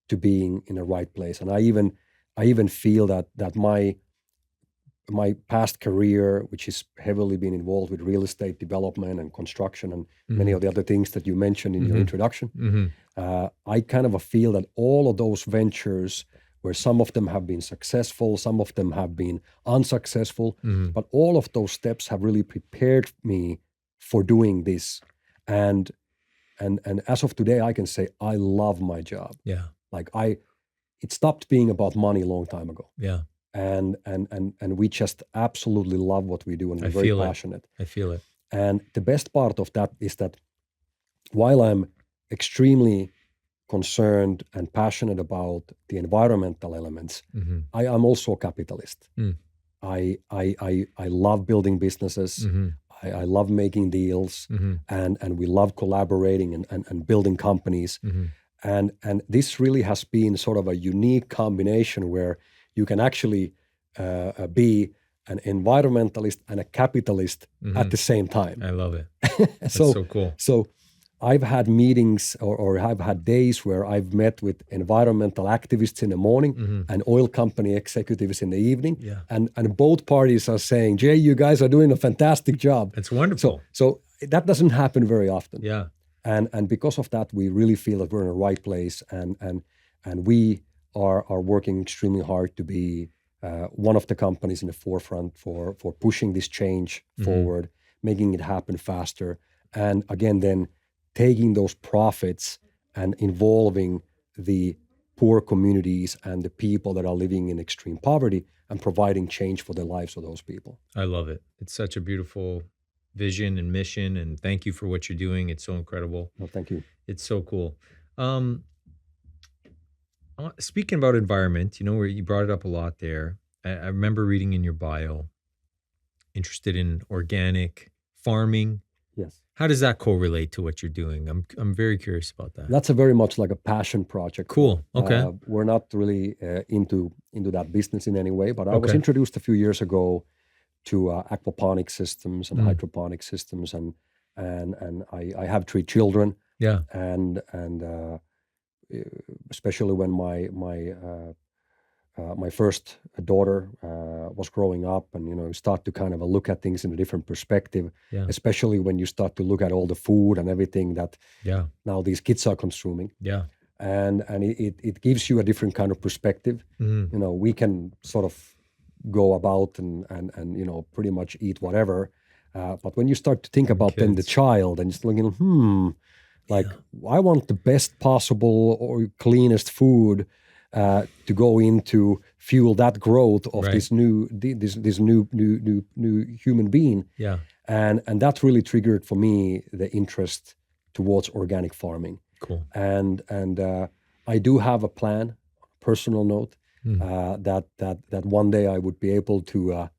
to being in the right place, and I even feel that my past career, which has heavily been involved with real estate development and construction and many of the other things that you mentioned in your introduction, I kind of feel that all of those ventures, where some of them have been successful, some of them have been unsuccessful, but all of those steps have really prepared me for doing this. And as of today, I can say I love my job. Yeah. Like it stopped being about money a long time ago. Yeah. And we just absolutely love what we do, and we're very passionate. I feel it. And the best part of that is that while I'm extremely concerned and passionate about the environmental elements, I am also a capitalist. I love building businesses. I love making deals, and we love collaborating and building companies. And this really has been sort of a unique combination where you can actually be an environmentalist and a capitalist at the same time. I love it. That's so cool. So I've had meetings or I've had days where I've met with environmental activists in the morning and oil company executives in the evening. Yeah. And both parties are saying, Jay, you guys are doing a fantastic job. It's wonderful. So that doesn't happen very often. Yeah. And because of that, we really feel that we're in the right place, and we are working extremely hard to be one of the companies in the forefront for pushing this change forward, making it happen faster, and again then taking those profits and involving the poor communities and the people that are living in extreme poverty and providing change for the lives of those people. I love it. It's such a beautiful vision and mission, and thank you for what you're doing. It's so incredible. No, thank you. It's so cool. Speaking about environment, where you brought it up a lot there. I remember reading in your bio, interested in organic farming. Yes. How does that correlate to what you're doing? I'm very curious about that. That's a very much like a passion project. Cool. Okay. We're not really into that business in any way, but I was introduced a few years ago to aquaponic systems and hydroponic systems, and I have 3 children. Yeah. And especially when my first daughter was growing up, and you start to kind of look at things in a different perspective, especially when you start to look at all the food and everything that now these kids are consuming. Yeah. And it gives you a different kind of perspective. We can sort of go about and pretty much eat whatever, but when you start to think about then the child and just looking, I want the best possible or cleanest food to go into fuel that growth of this new human being. Yeah. And that really triggered for me the interest towards organic farming. Cool. And I do have a plan, personal note, that one day I would be able to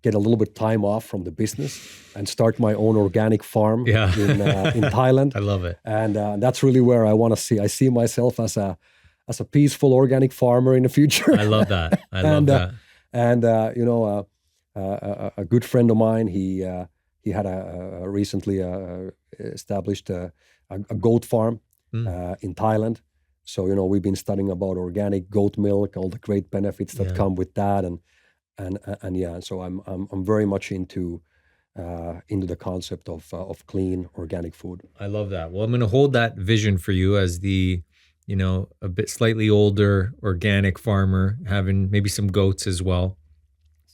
get a little bit time off from the business and start my own organic farm in Thailand. I love it. And that's really where I want to see. I see myself as a peaceful organic farmer in the future. I love that. I love that. And a good friend of mine, he had a recently established a goat farm in Thailand. So we've been studying about organic goat milk, all the great benefits that come with that, and so I'm very much into the concept of clean organic food. I love that. Well, I'm going to hold that vision for you as the a bit slightly older organic farmer, having maybe some goats as well,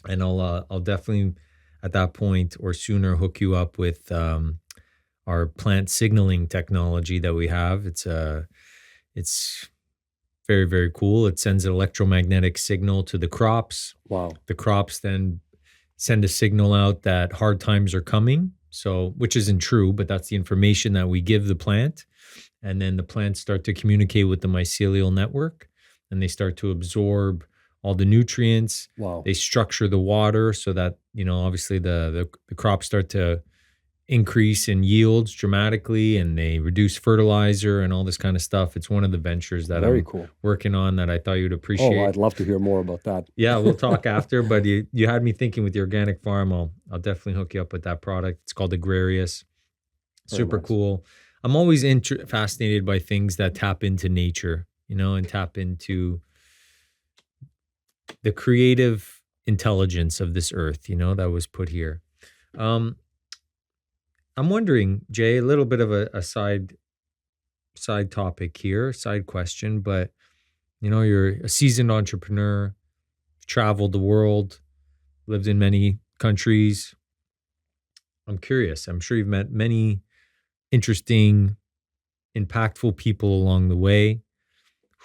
and I'll definitely at that point or sooner hook you up with our plant signaling technology that we have. It's very, very cool. It sends an electromagnetic signal to the crops. Wow. The crops then send a signal out that hard times are coming So, which isn't true, but that's the information that we give the plant. And then the plants start to communicate with the mycelial network, and they start to absorb all the nutrients. Wow. They structure the water so that, obviously the crops start to increase in yields dramatically, and they reduce fertilizer and all this kind of stuff. It's one of the ventures that Very I'm cool. working on that I thought you'd appreciate. Oh, I'd love to hear more about that. Yeah, we'll talk after, but you had me thinking with the organic farm. I'll definitely hook you up with that product. It's called Agrarious. Super nice. cool. I'm always fascinated by things that tap into nature, and tap into the creative intelligence of this earth, that was put here. I'm wondering, Jay, a little bit of a side topic here, side question, but you're a seasoned entrepreneur, traveled the world, lived in many countries. I'm curious. I'm sure you've met many interesting, impactful people along the way.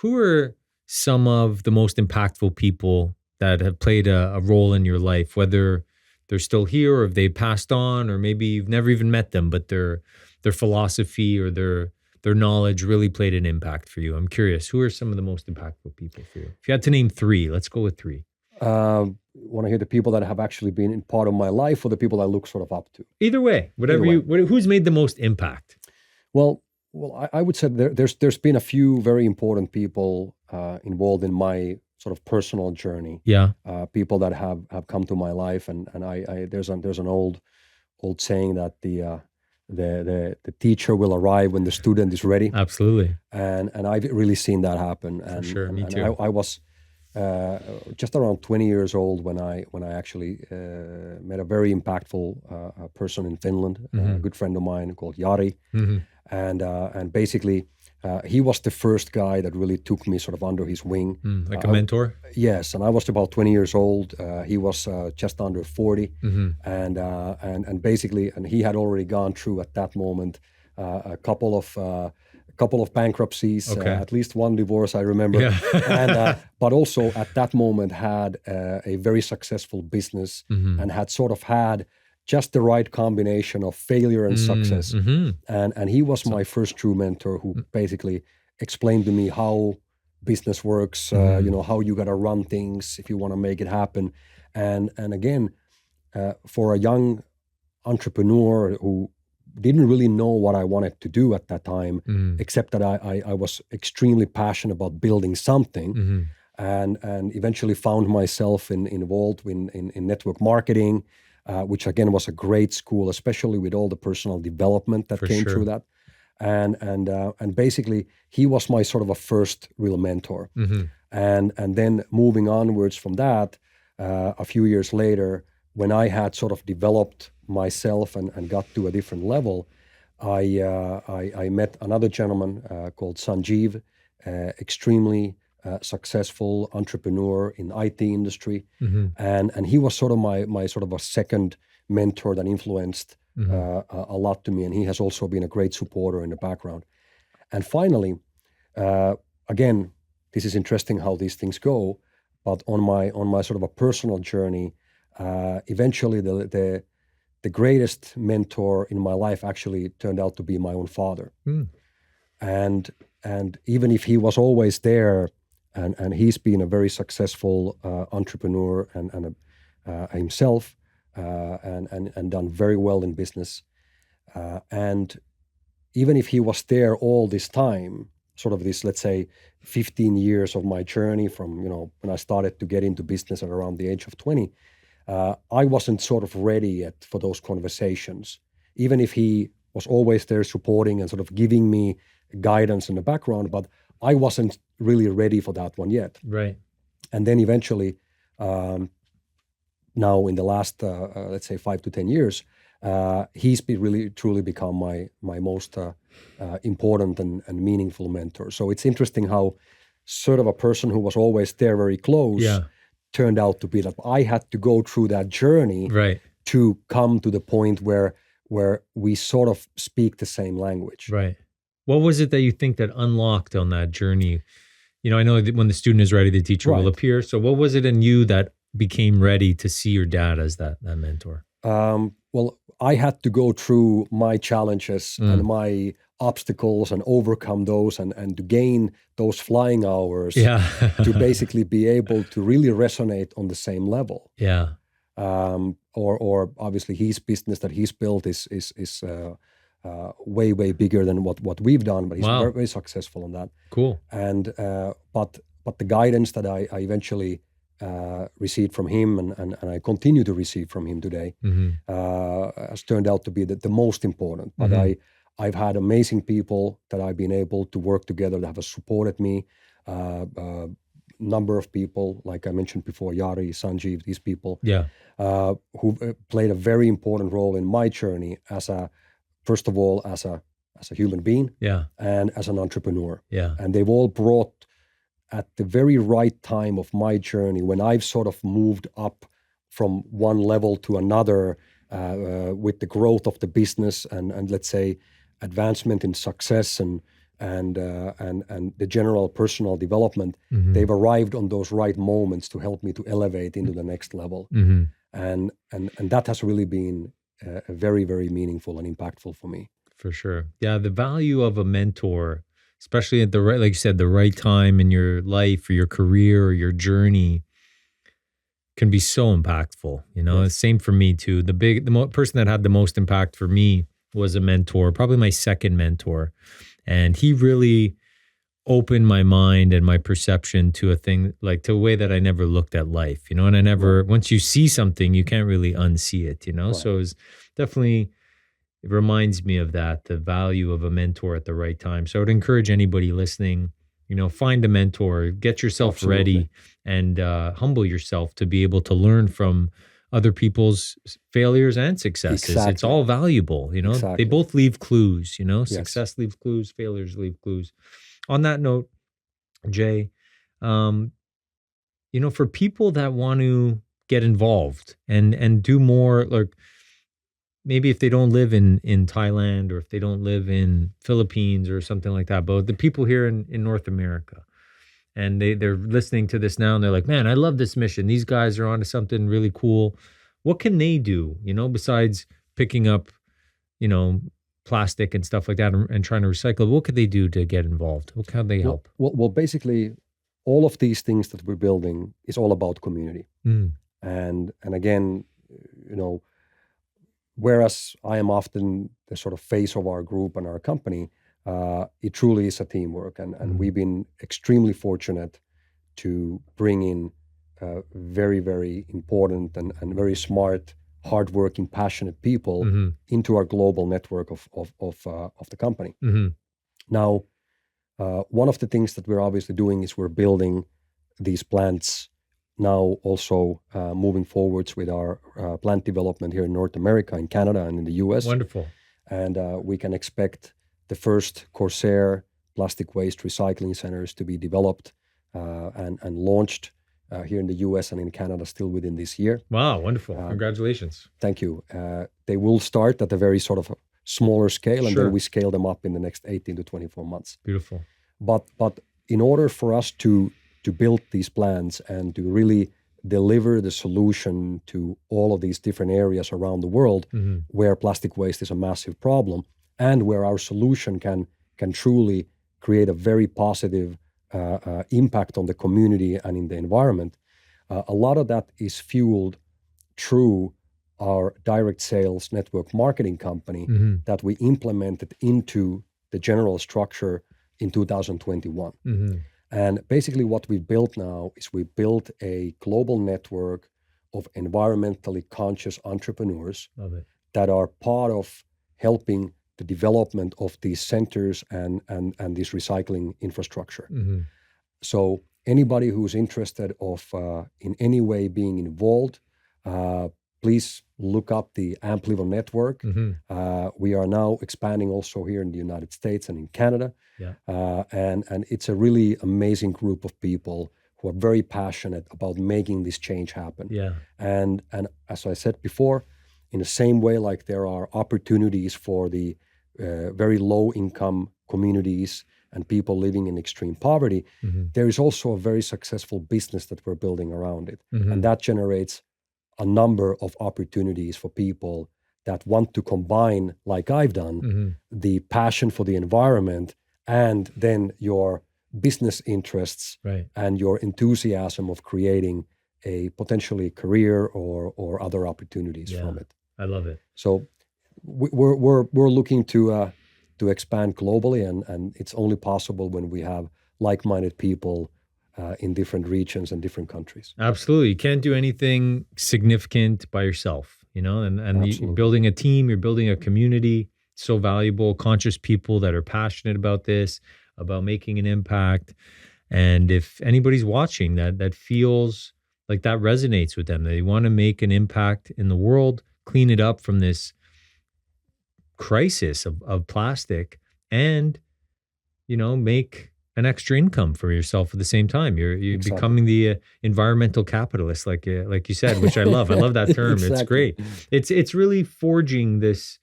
Who are some of the most impactful people that have played a role in your life, whether they're still here or if they passed on, or maybe you've never even met them, but their philosophy or their knowledge really played an impact for you? I'm curious, who are some of the most impactful people for you? If you had to name three, let's go with three. Want to hear the people that have actually been in part of my life, or the people I look sort of up to? Either way, who's made the most impact? Well, I would say there's been a few very important people involved in my sort of personal journey. Yeah. People that have come to my life, and I there's an old saying that the teacher will arrive when the student is ready. Absolutely. And I've really seen that happen. And, for sure, me too. And I was just around 20 years old when I actually met a very impactful person in Finland, a good friend of mine called Jari. Mm-hmm. And basically, he was the first guy that really took me sort of under his wing. Like a mentor? Yes, and I was about 20 years old. He was just under 40. Mm-hmm. And basically, and he had already gone through at that moment a couple of bankruptcies, Okay. at least one divorce, I remember. Yeah. And but also at that moment had a very successful business, Mm-hmm. and had sort of had just the right combination of failure and success. Mm-hmm. And he was my first true mentor, who basically explained to me how business works, how you got to run things if you want to make it happen. And again, for a young entrepreneur who didn't really know what I wanted to do at that time, except that I was extremely passionate about building something, and eventually found myself involved in network marketing, which again was a great school, especially with all the personal development that came through that. And basically he was my sort of a first real mentor. And then moving onwards from that, a few years later, when I had sort of developed myself and got to a different level, I met another gentleman called Sanjeev, extremely successful entrepreneur in IT industry, and he was sort of my sort of a second mentor that influenced a lot to me, and he has also been a great supporter in the background. And finally, again, this is interesting how these things go, but on my sort of a personal journey, eventually the greatest mentor in my life actually turned out to be my own father. And even if he was always there, and he's been a very successful entrepreneur and himself, and done very well in business, and even if he was there all this time, sort of this, let's say, 15 years of my journey from when I started to get into business at around the age of 20, I wasn't sort of ready yet for those conversations. Even if he was always there supporting and sort of giving me guidance in the background, but I wasn't really ready for that one yet. Right. And then eventually, now in the last, let's say 5 to 10 years, he's really truly become my most important and meaningful mentor. So it's interesting how sort of a person who was always there very close turned out to be that. I had to go through that journey to come to the point where we sort of speak the same language. Right. What was it that you think that unlocked on that journey? I know that when the student is ready, the teacher will appear. So what was it in you that became ready to see your dad as that mentor? Well, I had to go through my challenges and my obstacles and overcome those and to gain those flying hours to basically be able to really resonate on the same level. Yeah. Or obviously his business that he's built is way bigger than what we've done, but he's very, very successful on that. Cool. And but the guidance that I eventually received from him and I continue to receive from him today has turned out to be the most important. But I've had amazing people that I've been able to work together that have supported me. Number of people, like I mentioned before, Yari, Sanjeev, these people, who played a very important role in my journey first of all, as a human being, and as an entrepreneur. And they've all brought at the very right time of my journey when I've sort of moved up from one level to another with the growth of the business and let's say advancement in success and the general personal development. They've arrived on those right moments to help me to elevate into the next level. And that has really been very, very meaningful and impactful for me. For sure. Yeah, the value of a mentor, especially at the right, like you said, the right time in your life or your career or your journey, can be so impactful. You know, same for me too. The person that had the most impact for me was a mentor, probably my second mentor. And he really opened my mind and my perception to a way that I never looked at life, you know, and once you see something, you can't really unsee it, you know? So it reminds me of that, the value of a mentor at the right time. So I would encourage anybody listening, you know, find a mentor, get yourself ready and humble yourself to be able to learn from other people's failures and successes. It's all valuable, you know, they both leave clues, you know, success leaves clues, failures leave clues. On that note, Jay, you know, for people that want to get involved and do more, like maybe if they don't live in Thailand or if they don't live in Philippines or something like that, but the people here in North America, and they're listening to this now and they're like, man, I love this mission. These guys are onto something really cool. What can they do, you know, besides picking up, you know, plastic and stuff like that and trying to recycle? What could they do to get involved? How can they help? Well, basically, all of these things that we're building is all about community. And again, you know, whereas I am often the sort of face of our group and our company, it truly is a teamwork. And we've been extremely fortunate to bring in very, very important and very smart, hardworking, passionate people into our global network of the company. Now, one of the things that we're obviously doing is we're building these plants now also moving forwards with our plant development here in North America, in Canada, and in the US. Wonderful. And we can expect the first Corsair plastic waste recycling centers to be developed and launched here in the US and in Canada still within this year. Wow, wonderful. Congratulations. Thank you. They will start at a very sort of smaller scale, and then we scale them up in the next 18 to 24 months. Beautiful. But in order for us to build these plans and to really deliver the solution to all of these different areas around the world where plastic waste is a massive problem and where our solution can truly create a very positive impact on the community and in the environment, a lot of that is fueled through our direct sales network marketing company that we implemented into the general structure in 2021. And basically what we built now is we built a global network of environmentally conscious entrepreneurs that are part of helping the development of these centers and this recycling infrastructure. So anybody who's interested in any way being involved, please look up the Amplivo network. We are now expanding also here in the United States and in Canada. And it's a really amazing group of people who are very passionate about making this change happen. And as I said before, in the same way, like there are opportunities for the very low income communities and people living in extreme poverty, there is also a very successful business that we're building around it. And that generates a number of opportunities for people that want to combine, like I've done, the passion for the environment and then your business interests Right. and your enthusiasm of creating a potentially career or other opportunities from it. I love it. So we're looking to expand globally, and it's only possible when we have like-minded people in different regions and different countries. Absolutely. You can't do anything significant by yourself, and you're building a team, you're building a community, so valuable, conscious people that are passionate about this, about making an impact. And if anybody's watching that feels like that resonates with them, they want to make an impact in the world, clean it up from this crisis of plastic, and make an extra income for yourself at the same time. You're Exactly. becoming the environmental capitalist, like you said, which I love. I love that term. Exactly. It's great. It's really forging this,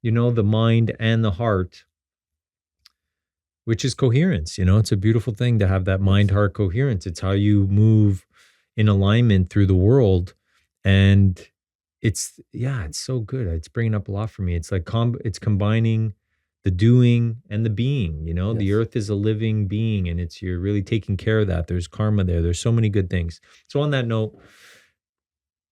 the mind and the heart, which is coherence. It's a beautiful thing to have that mind-heart coherence. It's how you move in alignment through the world, and it's so good. It's bringing up a lot for me. It's like it's combining the doing and the being. Yes. The earth is a living being, and you're really taking care of that. There's karma there. There's so many good things. So on that note,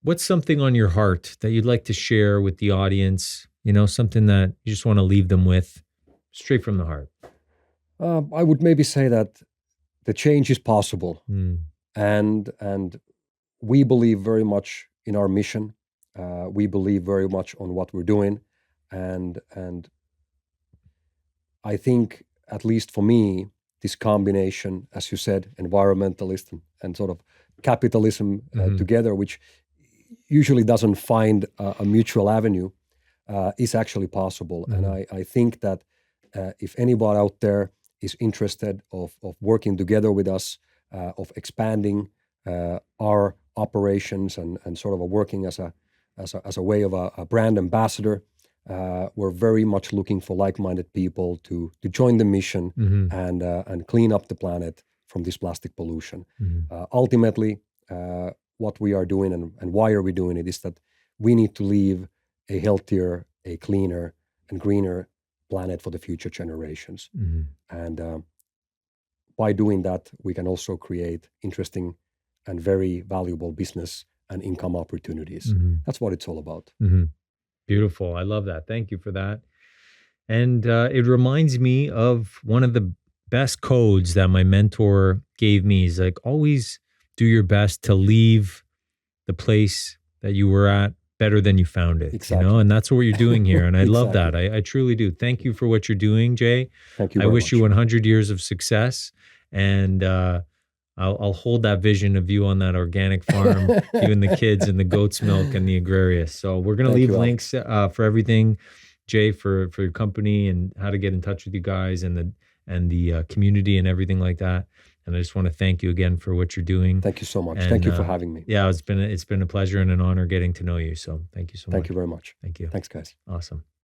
what's something on your heart that you'd like to share with the audience? Something that you just want to leave them with, straight from the heart. I would maybe say that the change is possible, and we believe very much in our mission. We believe very much on what we're doing, and I think, at least for me, this combination, as you said, environmentalist and sort of capitalism together, which usually doesn't find a mutual avenue, is actually possible. And I think that if anybody out there is interested of working together with us, of expanding our operations and sort of working as a way of a brand ambassador, we're very much looking for like-minded people to join the mission and clean up the planet from this plastic pollution. Ultimately, what we are doing and why are we doing it is that we need to leave a healthier, a cleaner, and greener planet for the future generations. And by doing that, we can also create interesting and very valuable business and income opportunities. That's what it's all about. Beautiful. I love that. Thank you for that. And it reminds me of one of the best codes that my mentor gave me. Is like, always do your best to leave the place that you were at better than you found it. Exactly. And that's what you're doing here. And I Exactly. love that. I truly do. Thank you for what you're doing, Jay. Thank you I very wish much. you 100 years of success. And I'll hold that vision of you on that organic farm, giving the kids and the goat's milk and the agrarius. So we're going to leave links for everything, Jay, for your company and how to get in touch with you guys and the community and everything like that. And I just want to thank you again for what you're doing. Thank you so much. And, thank you for having me. Yeah, it's been a pleasure and an honor getting to know you. So thank you so much. Thank you very much. Thank you. Thanks, guys. Awesome.